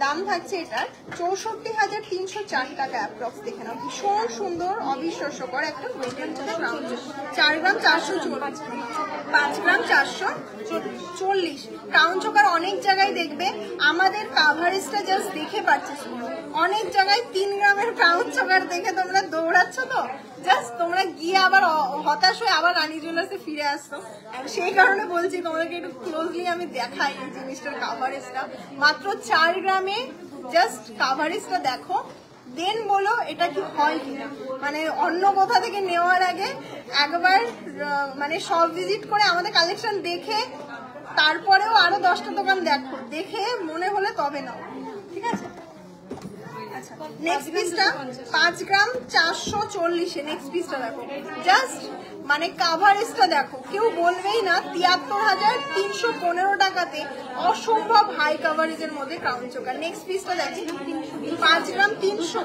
দাম থাকছে এটার 64,304 টাকা অ্যাপ্রক্স। দেখে নাও, ভীষণ সুন্দর অবিশ্বাস্যকর একটা ওয়েটের মধ্যে ক্রাউন চোকার। 4 গ্রাম 440, 5 গ্রাম 440 ক্রাউন চোকার। অনেক জায়গায় দেখবে আমাদের কাভারেজটা জাস্ট দেখে পাচ্ছিস, অনেক জায়গায় 3 গ্রামের ক্রাউন চোকার দেখে তোমরা দৌড়াচ্ছ, তো জাস্ট তোমরা গিয়ে আবার হতাশ হয়ে আবার রানী জুয়েলার্সে ফিরে আসছো। সেই কারণে বলছি তোমাদেরকে একটু ক্লোজলি আমি দেখাই এই জিনিসটার কাভারেজটা। মাত্র 4 গ্রামে জাস্ট কাভারেজটা দেখো, দেন বলো এটা কি হয় কিনা। মানে অন্য কোথা থেকে নেওয়ার আগে একবার মানে সব ভিজিট করে আমাদের কালেকশন দেখে তারপরেও আরো 10টা দোকান দেখো, দেখে মনে হলে তবে নাও, ঠিক আছে। আচ্ছা, নেক্সট পিসটা 5 গ্রাম 440। নেক্সট পিসটা দেখো, জাস্ট মানে কাভারেজটা দেখো, কেউ বলবেই না 73,315 টাকাতে অসম্ভব হাই কাভারেজের মধ্যে ক্রাউন চোকার। নেক্সট পিসটা দেখি 5 গ্রাম 300,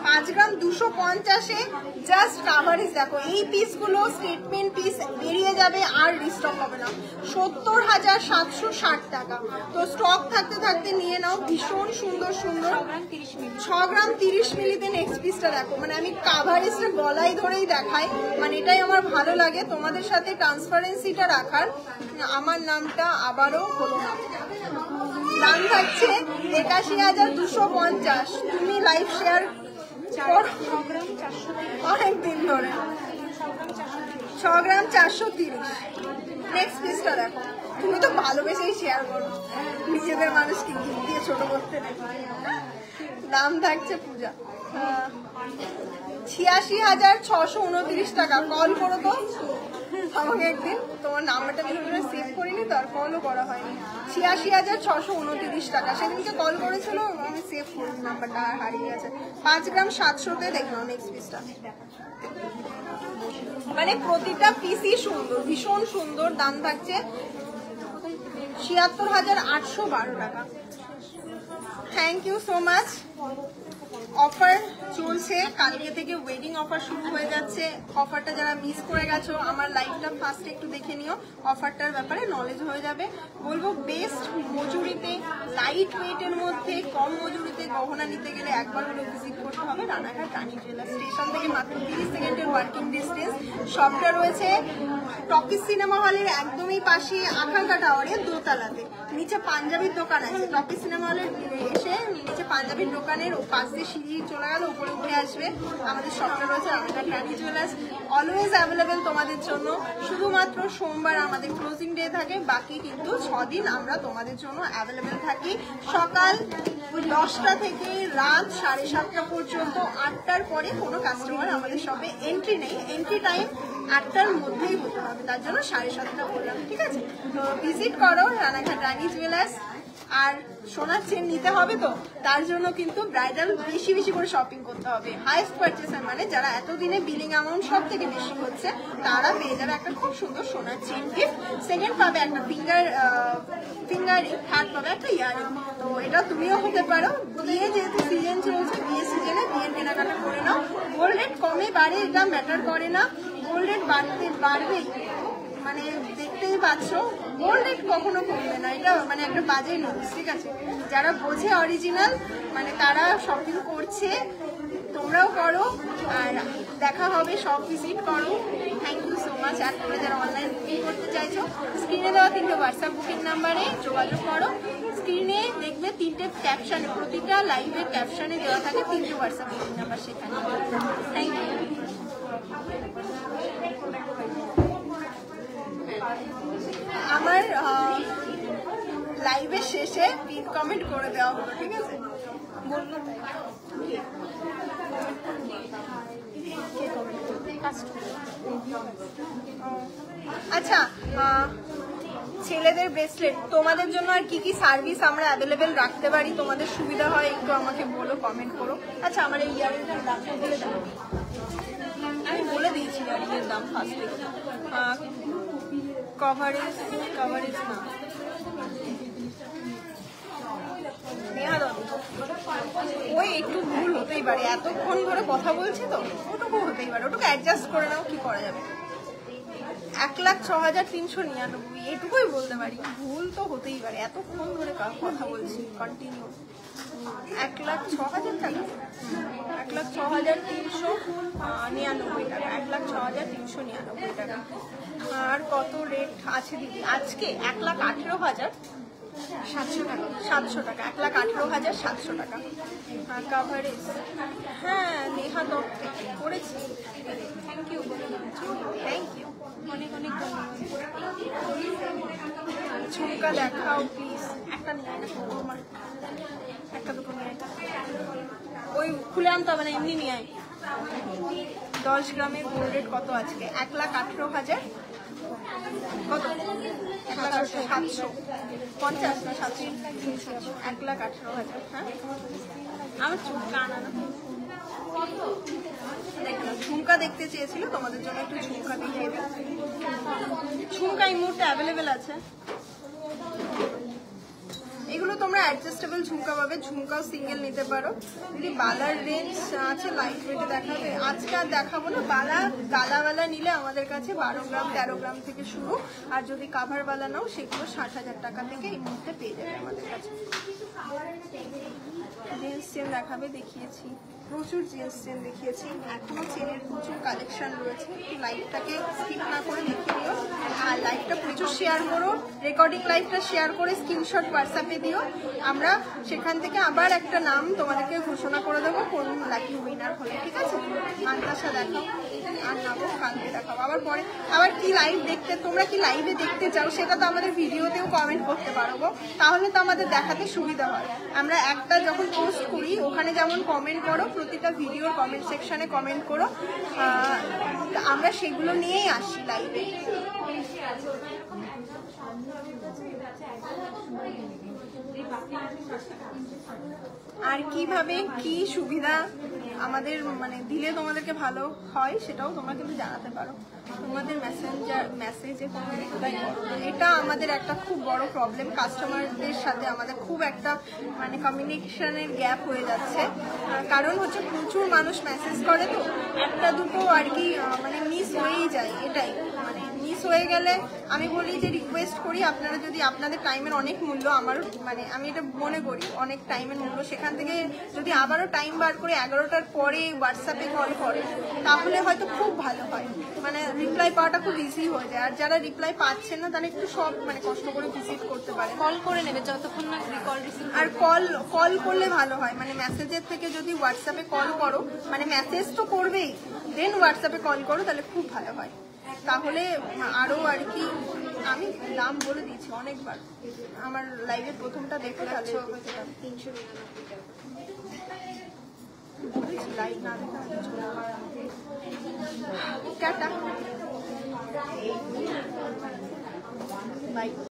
5 গ্রাম 250-এ জাস্ট কাভারেজ দেখো। এই পিসগুলো স্টেটমেন্ট পিস বেরিয়ে যাবে আর রিস্টক হবে না। 70,760 টাকা। তো স্টক থাকতে থাকতে নিয়ে নাও, ভীষণ সুন্দর সুন্দর। 6 গ্রাম 30 মিলিতে নেক্সট পিসটা দেখো, মানে আমি কাভারেজটা গলায় ধরেই দেখাই, মানে এটাই আমার ভালো লাগে তোমাদের সাথে ট্রান্সপারেন্সিটা রাখার। আমার নামটা আবারও হলো না। দাম থাকছে 81,250। তুমি লাইভ শেয়ার অনেকদিন ধরে 6 গ্রাম 430। নেক্সট পিসটা দেখো, তুমি তো ভালোবেসেই শেয়ার করো, নিজেদের মানুষকে গিফট দিয়ে ছোট করতে নেই। দাম থাকছে পূজা 86,629 টাকা। কল করো তো আমাকে একদিন, তোমার নাম্বারটা সেভ করিনি তো আর কলও করা হয়নি। 86,629 টাকা। সেদিনকে কল করেছিল, আমি সেভ করিনি, নাম্বারটা হারিয়ে গেছে। 5 গ্রাম 700-তে দেখলাম নেক্সট পিসটা। মানে প্রতিটা পিসই সুন্দর, ভীষণ সুন্দর। দাম থাকছে 76,812 টাকা। Thank you so much. Offer চলছে, কালকে থেকে ওয়েডিং অফার শুরু হয়ে যাচ্ছে। অফারটা যারা মিস করে গেছো আমার লাইভটা ফার্স্ট একটু দেখে নিও, অফারটার ব্যাপারে নলেজ হয়ে যাবে। বলবো বেস্ট মজুরিতে, লাইট ওয়েটের মধ্যে কম মজুরিতে গহনা নিতে গেলে একবার হলে ভিজিট করতে হবে রানাঘাট রানী জুয়েলার্স। স্টেশন থেকে মাত্র 30 সেকেন্ডের ওয়ার্কিং ডিস্টেন্স। শপটা রয়েছে টকিজ সিনেমা হলের একদমই পাশে, আকাঙ্ক্ষা টাওয়ারের দোতলাতে। নিচে পাঞ্জাবির দোকান আছে, টকিজ সিনেমা হলের এসে নিচে পাঞ্জাবির দোকানের পাশ দিয়ে সিঁড়ি চলে গেল, উপরে উঠে আসবে। আমাদের শপটা রয়েছে রানাঘাট রানী জুয়েলার্স, অলওয়েজ অ্যাভেলেবেল তোমাদের জন্য। শুধুমাত্র শুধুমাত্র সোমবার আমাদের ক্লোজিং ডে থাকে, বাকি কিন্তু 6 দিন আমরা তোমাদের জন্য অ্যাভেলেবেল থাকি। সকাল 10টা থেকে রাত 7:30 পর্যন্ত। 8টার পরে কোনো কাস্টমার আমাদের শপে এন্ট্রি নেই, এন্ট্রি টাইম 8টার মধ্যেই হতে হবে, তার জন্য 7:30 বললাম, ঠিক আছে? তো ভিজিট করো রানাঘাট রানী জুয়েলার্স। আর সোনার চেন নিতে হবে তো, তার জন্য কিন্তু ব্রাইডাল বেশি বেশি করে শপিং করতে হবে। হাইয়েস্ট পারচেসার মানে যারা এতদিনে বিলিং অ্যামাউন্ট সব থেকে বেশি হচ্ছে, তারা পেয়ে যাবে একটা খুব সুন্দর সোনার চেন গিফট। সেকেন্ড পাবে একটা ফিঙ্গারিং, থার্ড পাবে একটা ইয়ারিং। তো এটা তুমিও হতে পারো। বিয়ে যেহেতু সিজন চলছে, বিয়ে সিজনে বিয়ের কেনাকাটা করে নাও। গোল্ড রেট কমে বাড়ে এটা ম্যাটার করে না, গোল্ড রেট বাড়বেই, মানে দেখতেই পাচ্ছ গোল্ড রেট কখনো কমবে না, এটা মানে একটা বাজে নিউজ, ঠিক আছে? যারা বোঝে অরিজিনাল মানে তারা শপিং করছে, তোমরাও করো। আর দেখা হবে, সব ভিজিট করো। Thank you so much. আর তোমরা যারা অনলাইন বুকিং করতে চাইছো, স্ক্রিনে দেওয়া 3টে হোয়াটসঅ্যাপ বুকিং নাম্বারে যোগাযোগ করো। স্ক্রিনে দেখবে 3টে ক্যাপশনে, প্রতিটা লাইভের ক্যাপশনে দেওয়া থাকে 3টে হোয়াটসঅ্যাপ বুকিং নাম্বার, সেখানে। Thank you. আমার লাইভের শেষে পিন কমেন্ট করে দেওয়া হলো, ঠিক আছে? বললো তাই। আচ্ছা, ছেলেদের ব্রেসলেট তোমাদের জন্য আর কি কি সার্ভিস আমরা অ্যাভেলেবেল রাখতে পারি, তোমাদের সুবিধা হয় একটু আমাকে বলো, কমেন্ট করো। আচ্ছা, আমার এই ইয়ারিংটার দামটা বলে দাও। আমি বলে দিয়েছি ইয়ারিংয়ের দাম ফার্স্টে। কভারেজ না, ওই একটু ভুল হতেই পারে, এতক্ষণ ধরে কথা বলছি তো, ওটুকু হতেই পারে, ওটুকু অ্যাডজাস্ট করে নাও, কি করা যাবে। 1,06,399, এটুকুই বলতে পারি, ভুল তো হতেই পারে, এতক্ষণ ধরে কথা বলছি কন্টিনিউ। 1,06,000 টাকা, 1,06,399 টাকা, 1,06,399 টাকা। আর কত রেট আছে দিদি আজকে? 1,18,700 টাকা, 700 টাকা, 1,18,700 টাকা। কাভারেজ, হ্যাঁ নেহা দত্ত করেছি, থ্যাংক ইউ, থ্যাংক ইউ, অনেক অনেক ধন্যবাদ। ঝুমকা দেখাও প্লিজ, একটা নিয়ে আমার, একটা দুটো নিয়ে, ওই খুলে আনতে হবে না, এমনি নিয়ে আয়। 10 গ্রামের গোল্ড রেট কত আজকে? 1,18,000 কত? 1,750 না 700? 1,18,000। হ্যাঁ, আমার চোখ কান আনা। ঝুমকা দেখতে চেয়েছিল, তোমাদের জন্য একটু ঝুমকা দেখিয়ে দেব। ঝুমকা এই মুহূর্তে অ্যাভেলেবেল আছে। এগুলো তোমরা অ্যাডজাস্টেবল ঝুমকা পাবে, ঝুমকাও সিঙ্গেল নিতে পারো। যদি বালার রেঞ্জ আছে লাইট ওয়েটে দেখাবে, আজকে আর দেখাবো না। গালাওয়ালা নিলে আমাদের কাছে 12 গ্রাম 13 গ্রাম থেকে শুরু, আর যদি কাভারওয়ালা নাও সেগুলো 60,000 টাকা থেকে এই মুহূর্তে পেয়ে যাবে আমাদের কাছে। জিন্স চেন দেখাবে, দেখিয়েছি, প্রচুর জিন্স চেন দেখিয়েছি, এখনো চেনের প্রচুর কালেকশন রয়েছে। একটু লাইভটাকে স্কিপ না করে দেখে নিও, আর লাইভটা প্রচুর শেয়ার করো, রেকর্ডিং লাইভটা শেয়ার করে স্ক্রিনশট হোয়াটসঅ্যাপে দিও। আমরা সেখান থেকে আবার একটা নাম তোমাদেরকে ঘোষণা করে দেবো কোন লাকি উইনার হলে, ঠিক আছে? মান্তাসা দেখাও, আর নামো কালকে দেখাবো, আবার পরে আবার কি লাইভ দেখতে, তোমরা কি লাইভে দেখতে চাও সেটা তো আমাদের ভিডিওতেও কমেন্ট করতে পারবো, তাহলে তো আমাদের দেখাতে সুবিধা হয়। আমরা একটা যখন পোস্ট করি ওখানে যেমন কমেন্ট করো, প্রতিটা ভিডিওর কমেন্ট সেকশনে কমেন্ট করো, আমরা সেগুলো নিয়েই আসি লাইভে। আর কিভাবে কি সুবিধা আমাদের মানে দিলে তোমাদেরকে ভালো হয় সেটাও তোমরা কিন্তু জানাতে পারো। তোমাদের মেসেজে কোনো রিপ্লাই করো, এটা আমাদের একটা খুব বড় প্রবলেম। কাস্টমারদের সাথে আমাদের খুব একটা মানে কমিউনিকেশনের গ্যাপ হয়ে যাচ্ছে, কারণ হচ্ছে প্রচুর মানুষ মেসেজ করে, তো একটা দুটো আর কি মানে মিস হয়েই যায়। এটাই মানে মিস হয়ে গেলে আমি বলি যে রিকোয়েস্ট করি, আপনারা যদি আপনাদের টাইমের অনেক মূল্য, আমার মানে আমি এটা মনে করি অনেক টাইমের মূল্য, সেখান থেকে যদি আবারও টাইম বার করে 11টার পরে হোয়াটসঅ্যাপে কল করে তাহলে হয়তো খুব ভালো হয়, মানে রিপ্লাই পাওয়াটা খুব ইজি হয়ে যায়। আর যারা রিপ্লাই পাচ্ছেন না তারা একটু সব মানে কষ্ট করে ভিজিট করতে পারে, কল করে নেবে যতক্ষণ না কল রিসিভ। আর কল করলে ভালো হয়, মানে মেসেজের থেকে যদি হোয়াটসঅ্যাপে কল করো, মানে মেসেজ তো করবেই, দেন হোয়াটসঅ্যাপে কল করো, তাহলে খুব ভালো হয়। তাহলে আরো আর কি আমি দাম বলে দিয়েছি অনেকবার, আমার লাইভের প্রথমটা দেখো তাহলে বলেছি, লাইভ না দেখা টাটা বাই।